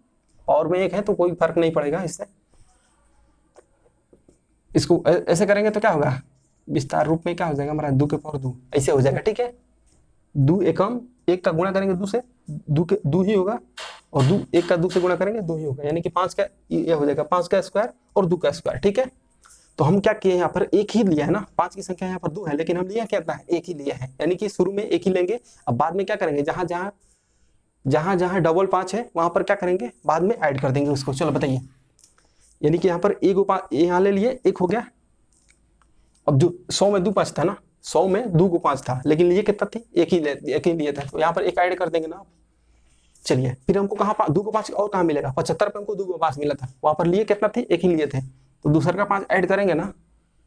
पावर में 1 है तो कोई फर्क नहीं पड़ेगा इससे। इसको ऐसे करेंगे तो क्या होगा, विस्तार रूप में क्या हो जाएगा हमारा, 2 के पावर 2 ऐसे हो जाएगा। ठीक है, 2 एकम 1 का गुणा करेंगे 2 से, 2 ही होगा, और 2 1 का 2 से गुणा करेंगे 2 ही होगा, यानी कि 5 का ये हो जाएगा, 5 का स्क्वायर और 2 का स्क्वायर। ठीक है, तो हम क्या किए यहाँ पर, एक ही लिया है ना, 5 की संख्या यहाँ पर 2 है, लेकिन हम लिया क्या है, एक ही लिया है, यानी कि शुरू में एक ही लेंगे। अब बाद में क्या करेंगे, जहां जहां डबल 5 है वहां पर क्या करेंगे, बाद में ऐड कर देंगे उसको। चलो बताइए, यानी कि यहाँ पर यहाँ ले लिए, 1 हो गया। अब जो 100 में 2 5 था ना, 100 में 2 को 5 था, लेकिन लिए कितना थी, एक ही लिए था, तो यहाँ पर एक ऐड कर देंगे ना। चलिए, फिर हमको कहाँ 2 को 5 और कहाँ मिलेगा, 75 पे हमको 2 को 5 मिला था, वहां पर लिए कितना थी, एक ही लिए थे, तो दूसरा का 5 ऐड करेंगे ना।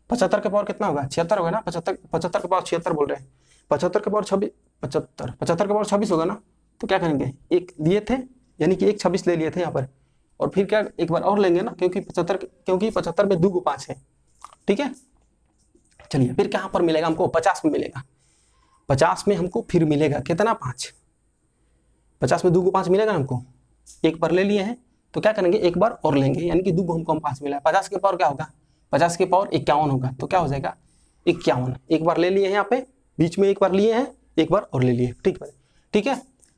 75 के पावर कितना होगा, 76 होगा ना, 75 के पावर 76 बोल रहे हैं, 75 के पावर 26, 75 के पावर 26 होगा ना, तो क्या करेंगे, एक लिए थे, यानी कि 1 26 ले लिए थे यहाँ पर, और फिर क्या एक बार और लेंगे ना, क्योंकि 75 में 2 को 5 है। ठीक है, चलिए, फिर कहाँ पर मिलेगा हमको, 50 में मिलेगा। 50 में हमको फिर मिलेगा कितना, 5। 50 में 2 को 5 मिलेगा हमको, एक बार ले लिए हैं, तो क्या करेंगे एक बार और लेंगे, यानी कि 2 को हमको 5 मिला है। 50 के पावर क्या होगा, 50 के पावर 51 होगा, तो क्या हो जाएगा 51। एक बार ले लिए हैं यहाँ पे, बीच में एक बार लिए हैं, एक बार और ले लिए। ठीक है,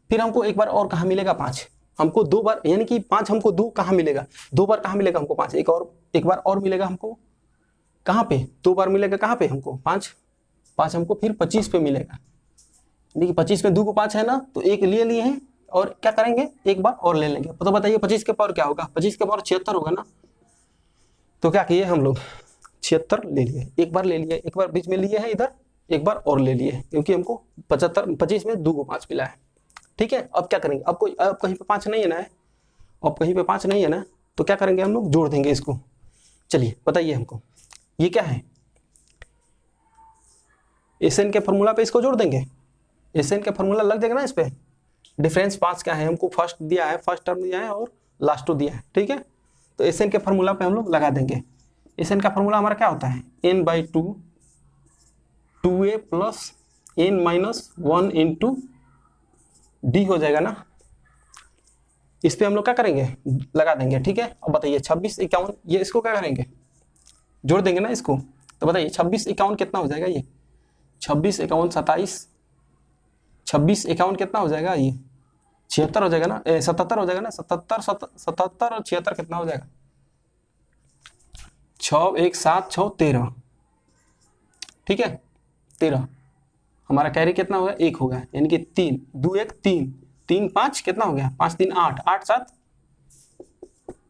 फिर हमको एक बार और कहाँ मिलेगा, 5। हमको 2 बार, यानी कि 5 हमको 2 कहाँ मिलेगा, 2 बार कहाँ मिलेगा हमको 5, एक बार और मिलेगा हमको, कहाँ पे 2 बार मिलेगा, कहाँ पे हमको 5 हमको फिर 25 पे मिलेगा, यानी कि 25 में 2 को 5 है ना, तो एक लिए हैं, और क्या करेंगे एक बार और ले लेंगे। तो बताइए 25 के पावर क्या होगा, 25 के पावर 76 होगा ना, तो क्या किए हम लोग 76 ले लिए, एक बार ले लिए, एक बार बीच में लिए हैं इधर, एक बार और ले लिए, क्योंकि हमको 25 में 2 को 5 मिला है। ठीक है, अब क्या करेंगे, अब कहीं पे 5 नहीं है ना, अब कहीं पे 5 नहीं है ना, तो क्या करेंगे हम लोग, जोड़ देंगे इसको। चलिए बताइए हमको, ये क्या है, एसएन के फॉर्मूला पे इसको जोड़ देंगे, एसएन का फॉर्मूला लग जाएगा ना इस पे। डिफरेंस 5 क्या है, हमको फर्स्ट दिया है, फर्स्ट टर्म दिया है और लास्ट टर्म दिया है। ठीक है, तो एसएन के फॉर्मूला पे हम लोग लगा देंगे। एसएन का फॉर्मूला हमारा क्या होता है, n/2 2a plus n-1 into D हो जाएगा ना। इस पे हम लोग क्या करेंगे, लगा देंगे। ठीक है, अब बताइए 26 51, ये इसको क्या करेंगे, जोड़ देंगे ना इसको। तो बताइए 26 51 कितना हो जाएगा, ये 26 51 27, 26 51 कितना हो जाएगा, ये 76 हो जाएगा ना, 77 हो जाएगा ना, 77 और 76 कितना हो जाएगा, 6 1 7 6 13। ठीक है, 13 हमारा कैरी कितना हो गया, 1 हो गया, यानी कि 3 2 1 3 3 5 कितना हो गया, 5 3 8 8 7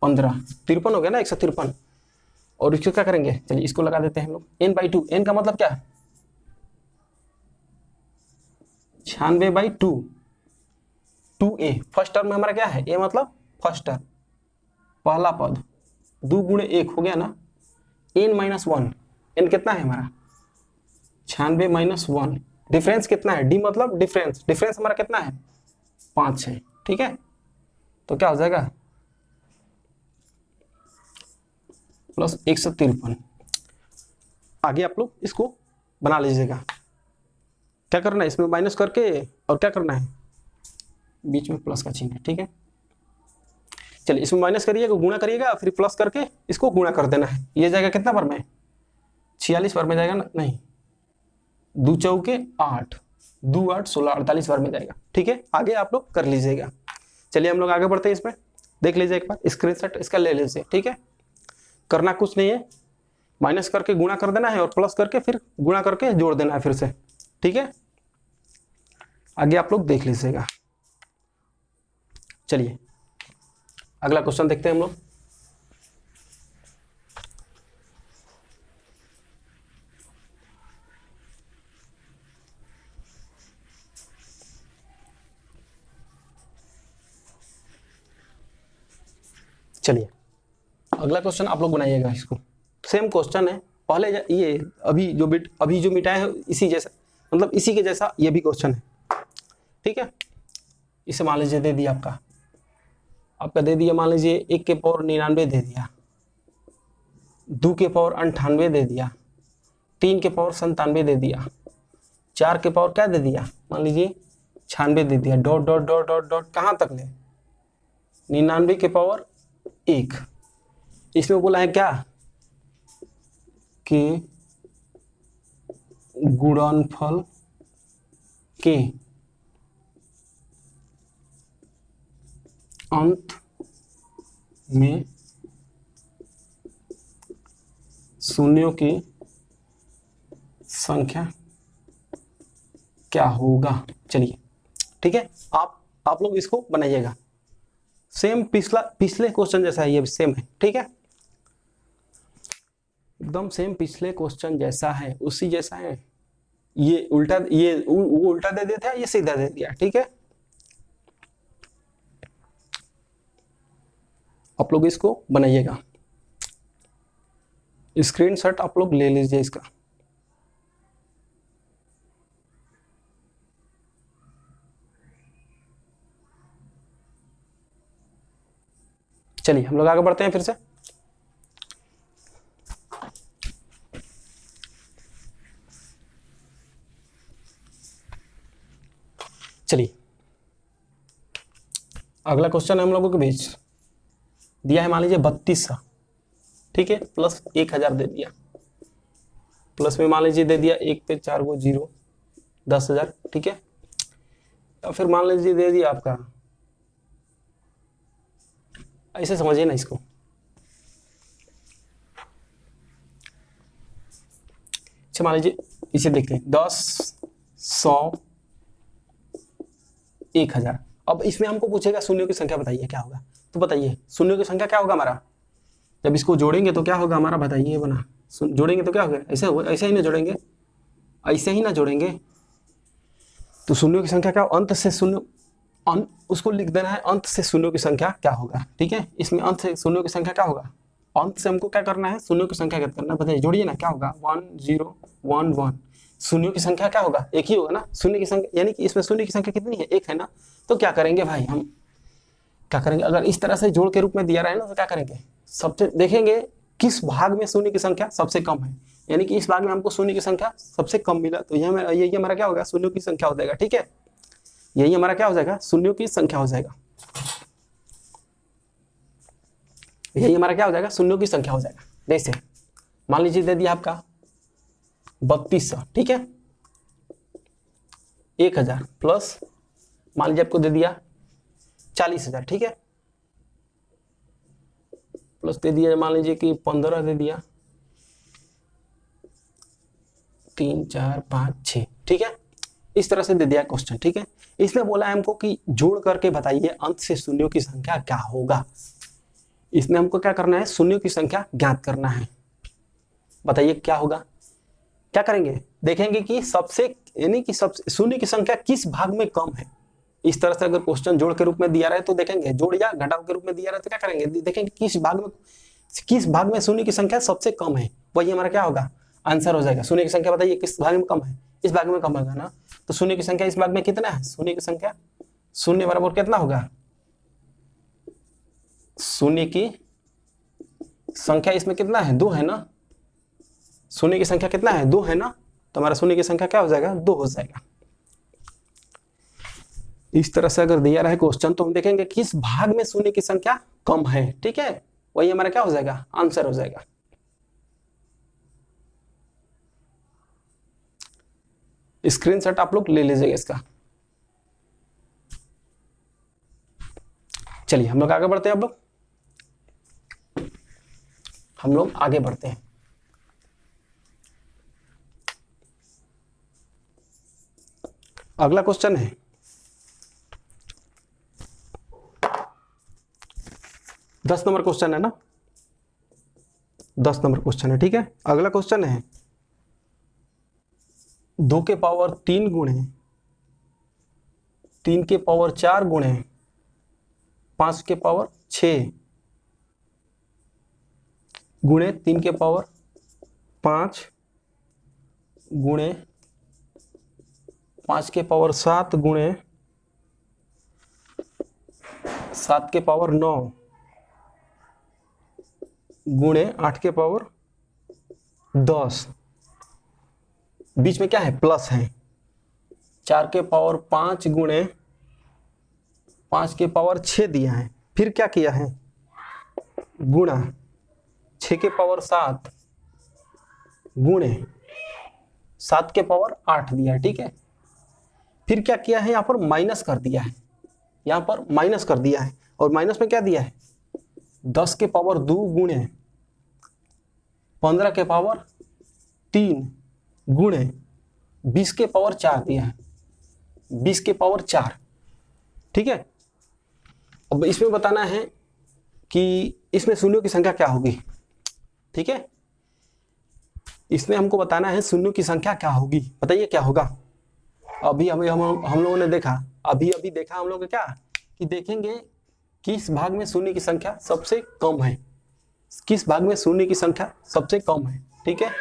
15 53 हो गया ना, 153। और इसको क्या करेंगे, चलिए इसको लगा देते हैं हम लोग, n/2, n का मतलब क्या है 96/2, 2a फर्स्ट टर्म में हमारा क्या है, a मतलब फर्स्ट टर्म पहला पद, 2 गुणे 1 हो गया ना, n-1, n कितना है हमारा 96 - 1, डिफरेंस कितना है, d मतलब डिफरेंस, डिफरेंस हमारा कितना है 5 है। ठीक है, तो क्या हो जाएगा +153। आगे आप लोग इसको बना लीजिएगा। क्या करना है, इसमें माइनस करके और क्या करना है, बीच में प्लस का चिन्ह है, ठीक है। चलिए इसमें माइनस करिएगा, गुणा करिएगा, फिर प्लस करके इसको गुणा कर देना है। ये जाएगा कितना बार में, 46 बार में जाएगा ना, नहीं 2 चौके 8, 2 8 16 48 बार में जाएगा, ठीक है। आगे आप लोग कर लीजिएगा। चलिए हम लोग आगे बढ़ते हैं। इसमें देख लीजिए एक बार, स्क्रीनशॉट इसका ले लीजिए, ठीक है। करना कुछ नहीं है, माइनस करके गुणा कर देना है और प्लस करके फिर गुणा करके जोड़ देना है फिर से, ठीक है। आगे आप लोग देख लीजिएगा। चलिए अगला क्वेश्चन देखते हैं हम लोग। चलिए अगला क्वेश्चन आप लोग बनाइएगा। इसको सेम क्वेश्चन है पहले, ये अभी जो मिटाए हैं इसी जैसा, मतलब इसी के जैसा ये भी क्वेश्चन है, ठीक है। इसे मान लीजिए दे दिया आपका दे दिया, मान लीजिए 1 के पावर 99 दे दिया, 2 के पावर 98 दे दिया, 3 के पावर 97 दे दिया, 4 के पावर क्या दे दिया, मान लीजिए 96 दे दिया, dot dot dot dot dot कहाँ तक ले, 99 के पावर 1। इसमें बोला है क्या कि गुणनफल के अंत में शून्यों की संख्या क्या होगा। चलिए ठीक है, आप लोग इसको बनाइएगा। सेम पिछले क्वेश्चन जैसा है, ये सेम है, ठीक है, एकदम सेम पिछले क्वेश्चन जैसा है, उसी जैसा है। ये उल्टा, वो उल्टा दे देता है, ये सीधा दे दिया, ठीक है। आप लोग इसको बनाइएगा, स्क्रीनशॉट आप लोग ले लीजिए इसका। चलिए हम लोग आगे बढ़ते हैं फिर से। चलिए अगला क्वेश्चन है हम लोगों के बीच दिया है, मान लीजिए 3200, ठीक है, प्लस 1000 दे दिया, प्लस में मान लीजिए दे दिया 1 पे 4 गो 0, 10,000, ठीक है। और फिर मान लीजिए दे दिया आपका, ऐसे समझिए ना इसको, अच्छा मान लीजिए इसे देखते हैं 10, 100, 1000। अब इसमें हमको पूछेगा शून्यों की संख्या बताइए क्या होगा, तो बताइए शून्यों की संख्या क्या होगा हमारा, जब इसको जोड़ेंगे तो क्या होगा हमारा, बताइए बना, जोड़ेंगे तो क्या होगा, ऐसे होगा, ऐसे ही ना जोड़ेंगे, ऐसे ही ना जोड़ेंगे, तो शून्यों की संख्या क्या, अंत से शून्य, उसको लिख देना है अंत से शून्यों की संख्या क्या होगा, ठीक है। इसमें अंत से शून्यों की संख्या क्या होगा, अंत से हमको क्या करना है, शून्यों की संख्या ज्ञात करना है, बताइए जोड़िए ना, क्या होगा 1 0 1 1, शून्यों की संख्या क्या होगा, एक ही होगा ना, शून्य की संख्या, यानी कि इसमें शून्य की संख्या कितनी है, एक है ना। तो क्या करेंगे भाई, हम क्या करेंगे, अगर इस तरह से जोड़ के रूप में दिया रहा है ना, तो क्या करेंगे, सबसे देखेंगे किस भाग में शून्य की संख्या सबसे कम है, यानी कि इस भाग में हमको शून्य की संख्या सबसे कम मिला, तो यही हमारा क्या होगा, शून्यों की संख्या हो जाएगा, ठीक है। यही हमारा क्या हो जाएगा, शून्यों की संख्या हो जाएगा, यही हमारा क्या हो जाएगा, शून्यों की संख्या हो जाएगा। जैसे मान लीजिए दे दिया आपका 3200, ठीक है, 1000 प्लस मान लीजिए आपको दे दिया 40,000, ठीक है, प्लस दे दिया मान लीजिए कि 15 दे दिया, 3 4 5 6, ठीक है, इस तरह से दे दिया क्वेश्चन, ठीक है। इसमें बोला है हमको कि जोड़ करके बताइए अंत से शून्यों की संख्या क्या होगा। इसमें हमको क्या करना है, शून्यों की संख्या ज्ञात करना है, बताइए क्या होगा, क्या करेंगे, देखेंगे कि सबसे, यानी कि सबसे शून्य की संख्या किस भाग में कम है। इस तरह से अगर क्वेश्चन जोड़ के रूप में दिया रहे तो देखेंगे, जोड़ या घटाव के रूप में दिया रहे तो क्या करेंगे, देखेंगे किस भाग में शून्य की संख्या सबसे कम है, वही हमारा क्या होगा, आंसर हो जाएगा। शून्य की संख्या बताइए किस भाग में कम है, इस भाग में कम होगा ना, तो शून्य की संख्या इस भाग में कितना है, शून्य की संख्या, शून्य बराबर कितना होगा शून्य की संख्या इसमें कितना है, 2 है ना, शून्य की संख्या कितना है, 2 है ना, तो हमारा शून्य की संख्या क्या हो जाएगा, 2 हो जाएगा। इस तरह से अगर दिया रहे क्वेश्चन तो हम देखेंगे किस भाग में शून्य की संख्या कम है, ठीक है, वही हमारा क्या हो जाएगा, आंसर हो जाएगा। स्क्रीनशॉट आप लोग ले लीजिएगा इसका। चलिए हम लोग आगे बढ़ते हैं, हम लोग आगे बढ़ते हैं। अगला क्वेश्चन है 10 नंबर क्वेश्चन है ना, 10 नंबर क्वेश्चन है, ठीक है। अगला क्वेश्चन है 2 के पावर 3 गुणे 3 के पावर 4 गुणे 5 के पावर 6 गुणे 3 के पावर 5 गुणे 5 के पावर 7 गुणे 7 के पावर 9 गुणे 8 के पावर 10, बीच में क्या है, प्लस है। 4 के पावर 5 गुणे 5 के पावर 6 दिया है, फिर क्या किया है, गुणा 6 के पावर 7 गुणे 7 के पावर 8 दिया है, ठीक है। फिर क्या किया है, यहाँ पर माइनस कर दिया है, यहाँ पर माइनस कर दिया है, और माइनस में क्या दिया है, 10 के पावर 2 गुणे 15 के पावर 3 गुणे 20 के पावर 4 दिया है, 20 के पावर 4, ठीक है। अब इसमें बताना है कि इसमें शून्यों की संख्या क्या होगी, ठीक है, इसमें हमको बताना है शून्यों की संख्या क्या होगी। बताइए क्या होगा। अभी हम लोगों ने देखा, अभी देखा हम लोग क्या, कि देखेंगे किस भाग में शून्य की संख्या सबसे कम है, किस भाग में शून्य की संख्या सबसे कम है, ठीक है।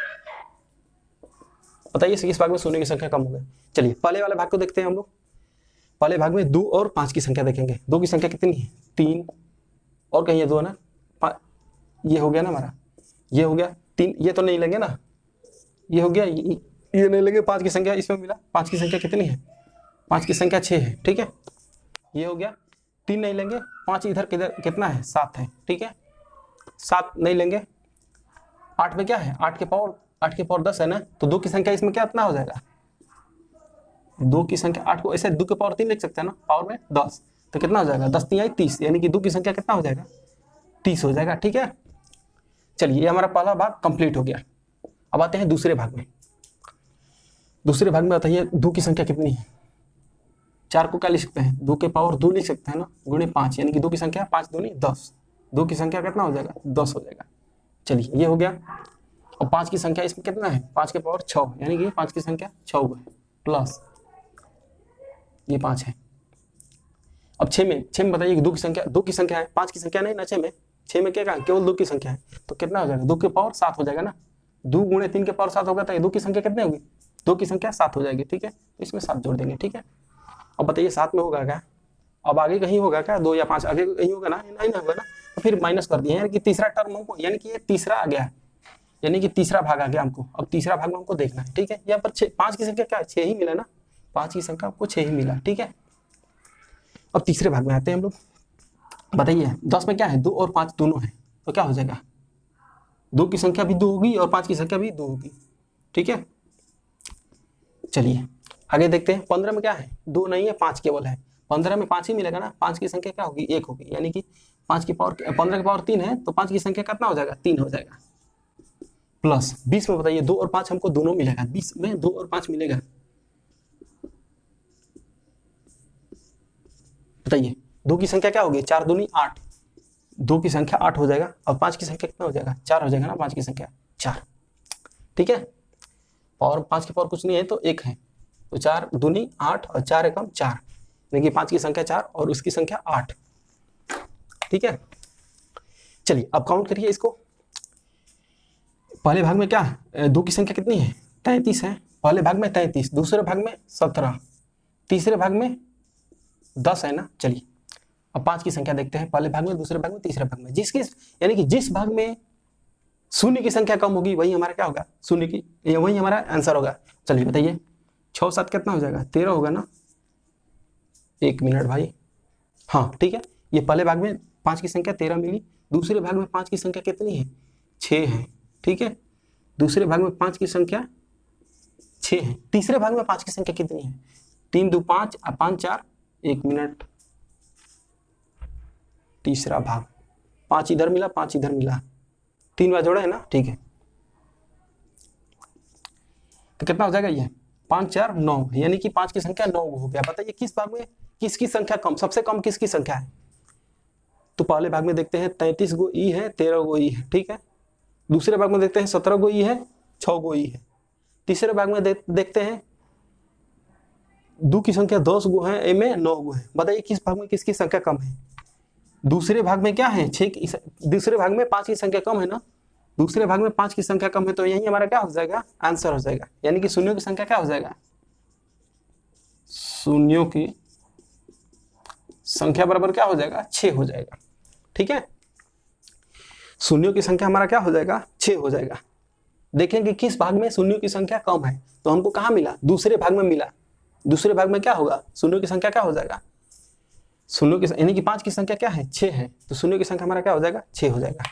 बताइए किस भाग में शून्य की संख्या कम होगी। चलिए पहले वाले भाग को देखते हैं हम लोग। पहले भाग में 2 और 5 की संख्या देखेंगे। 2 की संख्या कितनी है, 3, और कहीं 2 है ना, ये हो गया ना हमारा, ये हो गया 3, ये तो नहीं लेंगे ना, ये हो गया, ये नहीं लेंगे। 5 की संख्या इसमें मिला, 5 की संख्या कितनी है, 5 की संख्या 6 है, ठीक है, ये हो गया। 3 नहीं लेंगे, 5 इधर किधर कितना है, 7 है, ठीक है, 7 नहीं लेंगे। 8 में क्या है, 8 के पावर 10 है ना, तो 2 की संख्या इसमें क्या इतना हो जाएगा, 2 की संख्या 8 को ऐसे 2 के पावर 3 लिख सकते हैं ना, पावर में 10, तो कितना हो जाएगा, 10 3 30, यानी कि 2 की संख्या कितना हो जाएगा, 30 हो जाएगा, ठीक है। चलिए ये हमारा पहला भाग कंप्लीट हो गया। अब आते हैं दूसरे भाग में। दूसरे भाग में बताइए 2 की संख्या कितनी है। 4 को क्या लिख सकते हैं, 2 के पावर 2 लिख सकते हैं ना, गुणे 5, यानी कि 2 की संख्या 5 दूनी 10, 2 की संख्या कितना हो जाएगा, 10 हो जाएगा। चलिए ये हो गया। और 5 की संख्या इसमें कितना है, 5 के पावर 6, यानी कि 5 की संख्या 6 है, प्लस ये 5 है। अब 6 में बताइए कि 2 की संख्या है, 5 की संख्या नहीं ना, 6 में क्या केवल 2 की संख्या है, तो कितना हो जाएगा, 2 के पावर 7 हो जाएगा ना। 2 गुणे 3 के पावर 7 होगा, तो 2 की संख्या कितनी होगी, 2 की संख्या 7 हो जाएगी, ठीक है, तो इसमें 7 जोड़ देंगे, ठीक है। अब बताइए 7 में होगा क्या, अब आगे कहीं होगा क्या, 2 या 5 आगे कहीं होगा ना, नहीं होगा ना, तो फिर माइनस कर दिए, यानी कि तीसरा टर्म हमको, यानी कि ये तीसरा आ गया, यानी कि तीसरा भाग आ गया हमको। अब तीसरा भाग में हमको देखना है, ठीक है। यहाँ पर 5 की संख्या क्या है, 6 ही मिला ना, 5 की संख्या आपको 6 ही मिला, ठीक है। अब तीसरे भाग में आते हैं हम लोग। बताइए 10 में क्या है, 2 और 5 दोनों है, तो क्या हो जाएगा, 2 की संख्या भी 2 होगी और 5 की संख्या भी 2 होगी, ठीक है। चलिए आगे देखते हैं। 15 में क्या है, 2 नहीं है, 5 केवल है। 15 में 5 ही मिलेगा ना, 5 की संख्या क्या होगी, 1 होगी, यानी कि 5 की पावर 15 की पावर 3 है, तो 5 की संख्या कितना हो जाएगा, 3 हो जाएगा। प्लस 20 में बताइए 2 और 5 हमको दोनों मिलेगा, 20 में 2 और 5 मिलेगा। बताइए 2 की संख्या क्या होगी, 4 दूनी 8, 2 की संख्या 8 हो जाएगा। और 5 की संख्या कितना हो जाएगा, 4 हो जाएगा ना, 5 की संख्या 4, ठीक है। और 5 की पावर कुछ नहीं है तो 1 है, तो 4 दूनी 8 और 4 एकम 4, यानी कि 5 की संख्या 4 और उसकी संख्या 8, ठीक है। चलिए अब काउंट करिए इसको। पहले भाग में क्या है, 2 की संख्या कितनी है, 33 है, पहले भाग में 33, दूसरे भाग में 17, तीसरे भाग में 10 है ना। चलिए अब 5 की संख्या देखते हैं, पहले भाग में, दूसरे भाग में, तीसरे भाग में। यानी कि जिस भाग में शून्य की संख्या कम होगी वही हमारा क्या होगा, शून्य की, वही हमारा आंसर होगा। चलिए बताइए 6 7 कितना हो जाएगा, 13 होगा ना। 1 मिनट भाई, हाँ ठीक है। ये पहले भाग में 5 की संख्या 13 मिली, दूसरे भाग में 5 की संख्या कितनी है, 6 है, ठीक है। दूसरे भाग में 5 की संख्या 6 है, तीसरे भाग में 5 की संख्या कितनी है, 3 2 5 5 4, 1 मिनट। तीसरा भाग 5 इधर मिला, 5 इधर मिला, 3 बार जोड़ा है ना, ठीक है। तो कितना हो जाएगा ये, 5 4 9, यानी कि 5 की संख्या 9 हो गया। बताइए किस भाग में किसकी संख्या कम, सबसे कम किसकी संख्या है। तो पहले भाग में देखते हैं 33 गो ई है, 13 गो ई है, ठीक है। दूसरे भाग में देखते हैं 17 गो ई है, 6 गो ई है। तीसरे भाग में देखते हैं 2 की संख्या 10 गो है, ए में 9 गो है। बताइए किस भाग में किसकी संख्या कम है। दूसरे भाग में क्या है, 6, दूसरे भाग में 5 की संख्या कम है ना, दूसरे भाग में 5 की संख्या कम है, तो यही हमारा क्या हो जाएगा, आंसर हो जाएगा। यानी कि शून्यों की संख्या क्या हो जाएगा, शून्यों की संख्या बराबर क्या हो जाएगा, 6 हो जाएगा, ठीक है। शून्यों की संख्या हमारा क्या हो जाएगा, 6 हो जाएगा। देखें कि किस भाग में शून्यों की संख्या कम है, तो हमको कहाँ मिला, दूसरे भाग में मिला। दूसरे भाग में क्या होगा, शून्यों की संख्या क्या हो जाएगा, शून्यों की, यानी कि 5 की संख्या क्या है, 6 है, तो शून्यों की संख्या हमारा क्या हो जाएगा, 6 हो जाएगा।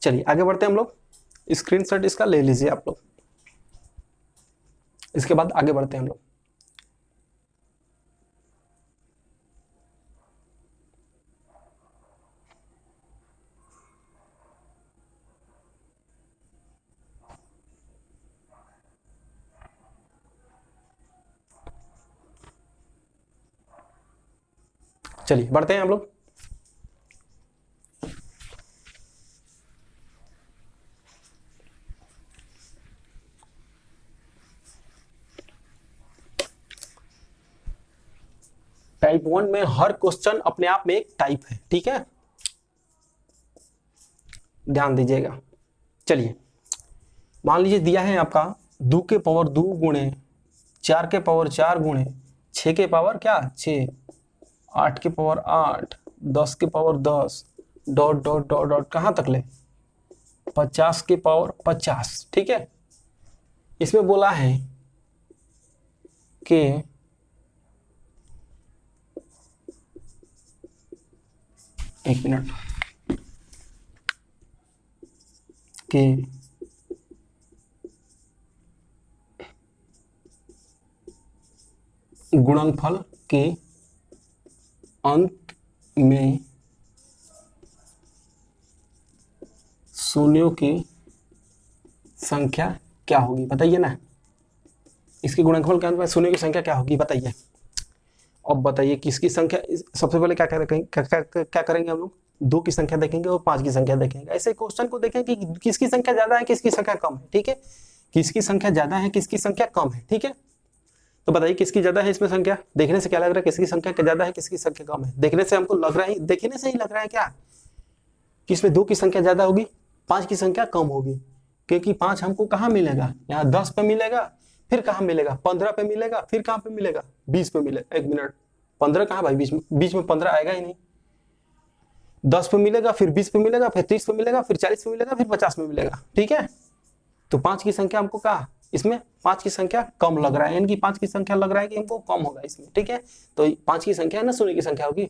चलिए आगे बढ़ते हैं हम लोग, स्क्रीनशॉट इसका ले लीजिए आप लोग, इसके बाद आगे बढ़ते हैं हम लोग। चलिए बढ़ते हैं हम लोग। टाइप 1 में हर क्वेश्चन अपने आप में एक टाइप है, ठीक है, ध्यान दीजिएगा। चलिए मान लीजिए दिया है आपका 2 के पावर 2 गुणे 4 के पावर 4 गुणे 6 के पावर क्या 6, 8 के पावर 8, 10 के power 10, dot dot dot dot कहाँ तक ले, 50 के पावर 50, ठीक है। इसमें बोला है कि एक मिनट, कि गुणनफल के अंत में शून्यों की संख्या क्या होगी, बताइए ना। इसके गुणनफल के अंत में शून्यों की संख्या क्या होगी, बताइए। अब बताइए किसकी संख्या, सबसे पहले क्या करेंगे हम लोग, 2 की संख्या देखेंगे और 5 की संख्या देखेंगे। ऐसे क्वेश्चन को देखें कि किसकी संख्या ज्यादा है, किसकी संख्या कम है, ठीक है। किसकी संख्या ज्यादा है, किसकी संख्या कम है, ठीक है। तो बताइए किसकी ज्यादा है इसमें संख्या, देखने से क्या लग रहा है, किसकी संख्या ज्यादा है, किसकी संख्या कम है। देखने से हमको लग रहा है, देखने से ही लग रहा है क्या कि इसमें 2 की संख्या ज्यादा होगी, 5 की संख्या कम होगी। क्योंकि 5 हमको कहाँ मिलेगा, यहाँ 10 पे मिलेगा, फिर कहाँ मिलेगा, 15 पे मिलेगा, फिर कहाँ पे मिलेगा, 20 पे मिलेगा। 1 मिनट, 15 कहाँ भाई, बीच में 15 आएगा ही नहीं। 10 पे मिलेगा, फिर 20 पे मिलेगा, फिर 30 पे मिलेगा, फिर 40 पे मिलेगा, फिर 50 पे मिलेगा, ठीक है। तो 5 की संख्या हमको कहा, इसमें 5 की संख्या कम लग रहा है, यानी कि 5 की संख्या लग रहा है कि हमको कम होगा इसमें, ठीक है। तो 5 की संख्या है ना, शून्य की संख्या होगी,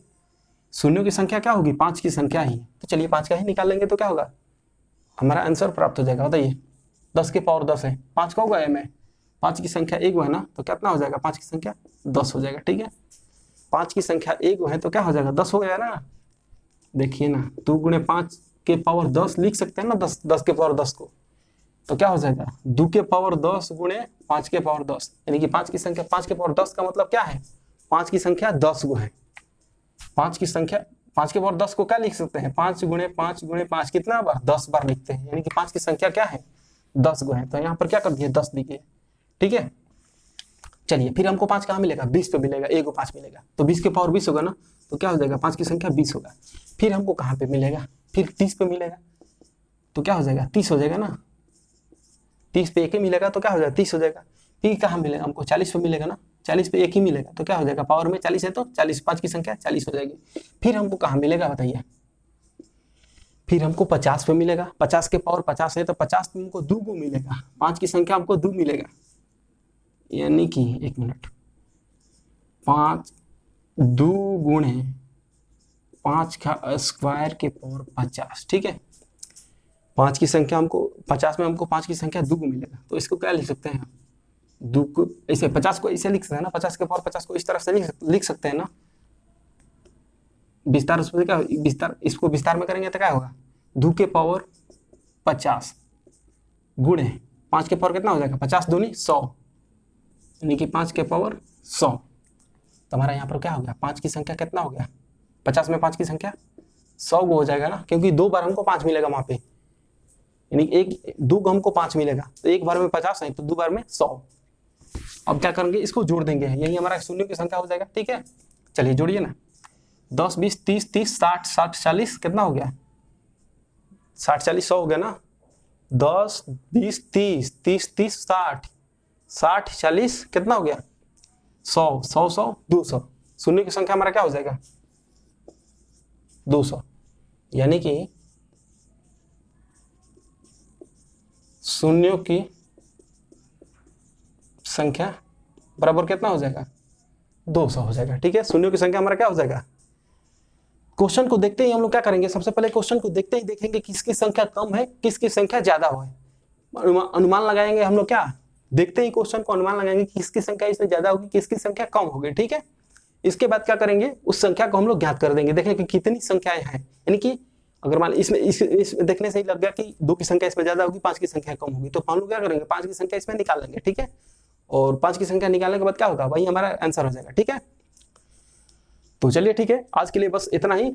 शून्यों की संख्या क्या होगी, 5 की संख्या ही। तो चलिए 5 का ही निकाल लेंगे तो क्या होगा, हमारा आंसर प्राप्त हो जाएगा। बताइए 10 के पावर 10 है, 5 का होगा में, 5 की संख्या 1 है ना, तो कितना हो जाएगा, 5 की संख्या 10 हो जाएगा, ठीक है। 5 की संख्या 1 है तो क्या हो जाएगा, 10 हो गया ना। देखिए ना, 2 गुणे 5 के पावर 10 लिख सकते हैं ना, 10 के पावर 10 को, तो क्या हो जाएगा 2 के पावर 10 गुणे 5 के पावर 10, यानी कि 5 की संख्या 5 के पावर 10 का मतलब क्या है, 5 की संख्या 10 गो है। 5 की संख्या 5 के पावर 10 को क्या लिख सकते हैं, 5 गुणे 5 गुणे 5 कितना बार, 10 बार लिखते हैं, यानी कि 5 की संख्या क्या है, 10 गो है। तो यहाँ पर क्या कर दिए, 10 लिखिए, ठीक है। चलिए फिर हमको 5 कहाँ मिलेगा, 20 पे मिलेगा, 1 को 5 मिलेगा, तो 20 के पावर 20 होगा ना, तो क्या हो जाएगा, 5 की संख्या 20 होगा। फिर हमको कहाँ पे मिलेगा, फिर 30 पे मिलेगा, तो क्या हो जाएगा, 30 हो जाएगा ना। 30 पे 1 ही मिलेगा तो क्या हो जाएगा, 30 हो जाएगा। फिर कहाँ मिलेगा हमको, 40 पे मिलेगा ना, 40 पे 1 ही मिलेगा तो क्या हो जाएगा, पावर में 40 है तो 40, 5 की संख्या 40 हो जाएगी। फिर हमको कहाँ मिलेगा बताइए, फिर हमको 50 पे मिलेगा, 50 के पावर 50 है तो 50 पे हमको 2 को मिलेगा, 5 की संख्या हमको 2 मिलेगा, यानी कि 1 मिनट, 5 2 गुणे 5 का स्क्वायर के पावर 50, ठीक है। 5 की संख्या हमको 50 में हमको 5 की संख्या 2 को मिलेगा, तो इसको क्या लिख सकते हैं, 2 को ऐसे 50 को ऐसे लिख सकते हैं ना, 50 के पावर 50 को इस तरह से लिख सकते हैं ना। विस्तार उसमें क्या, विस्तार इसको विस्तार में करेंगे तो क्या होगा, 2 के पावर 50 गुणे 5 के पावर कितना हो जाएगा, 50 दूनी 100, यानी कि 5 के पावर 100। तो हमारा यहाँ पर क्या हो गया, 5 की संख्या कितना हो गया, 50 में 5 की संख्या 100 को हो जाएगा ना, क्योंकि 2 बार हमको 5 मिलेगा वहां पे, यानी एक 2 को हमको 5 मिलेगा, तो एक बार में 50 है तो 2 बार में 100। अब क्या करेंगे, इसको जोड़ देंगे, यही हमारा शून्य की संख्या हो जाएगा, ठीक है। चलिए जोड़िए ना, 10 20 30 30 60 60 40 कितना हो गया, 60 40 100 हो गया ना, 10 20 30 30 30 60 60 40 कितना हो गया, 100 100 100 200, शून्य की संख्या हमारा क्या हो जाएगा, 200, यानी कि शून्यों की संख्या बराबर कितना हो जाएगा, 200 हो जाएगा, ठीक है। शून्यों की संख्या हमारा क्या हो जाएगा, क्वेश्चन को देखते ही हम लोग क्या करेंगे, सबसे पहले क्वेश्चन को देखते ही देखेंगे किसकी संख्या कम है किसकी संख्या ज्यादा है, अनुमान लगाएंगे हम लोग, क्या देखते ही क्वेश्चन को अनुमान लगाएंगे किसकी संख्या इसमें ज्यादा होगी किसकी संख्या कम होगी, ठीक है। इसके बाद क्या करेंगे, उस संख्या को हम लोग ज्ञात कर देंगे, देखें कि कितनी संख्याएं हैं, यानी कि अगर मान इसमें देखने से ही लग गया कि 2 की संख्या इसमें ज्यादा होगी 5 की संख्या कम होगी, तो हम लोग क्या करेंगे, 5 की संख्या इसमें निकाल लेंगे, ठीक है। और 5 की संख्या निकालने के बाद क्या होगा, वही हमारा आंसर हो जाएगा, ठीक है। तो चलिए ठीक है, आज के लिए बस इतना ही,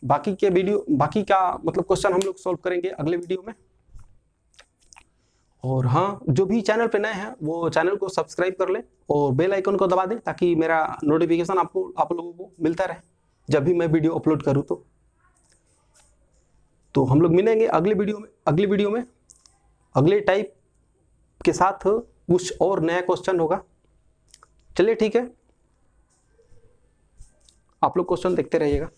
बाकी का मतलब क्वेश्चन हम लोग सॉल्व करेंगे अगले वीडियो में। और हाँ, जो भी चैनल पे नए हैं वो चैनल को सब्सक्राइब कर लें और बेल आइकन को दबा दें, ताकि मेरा नोटिफिकेशन आप लोगों को मिलता रहे जब भी मैं वीडियो अपलोड करूँ। तो हम लोग मिलेंगे अगले वीडियो में अगले टाइप के साथ, कुछ और नया क्वेश्चन होगा। चलिए ठीक है, आप लोग क्वेश्चन देखते रहिएगा।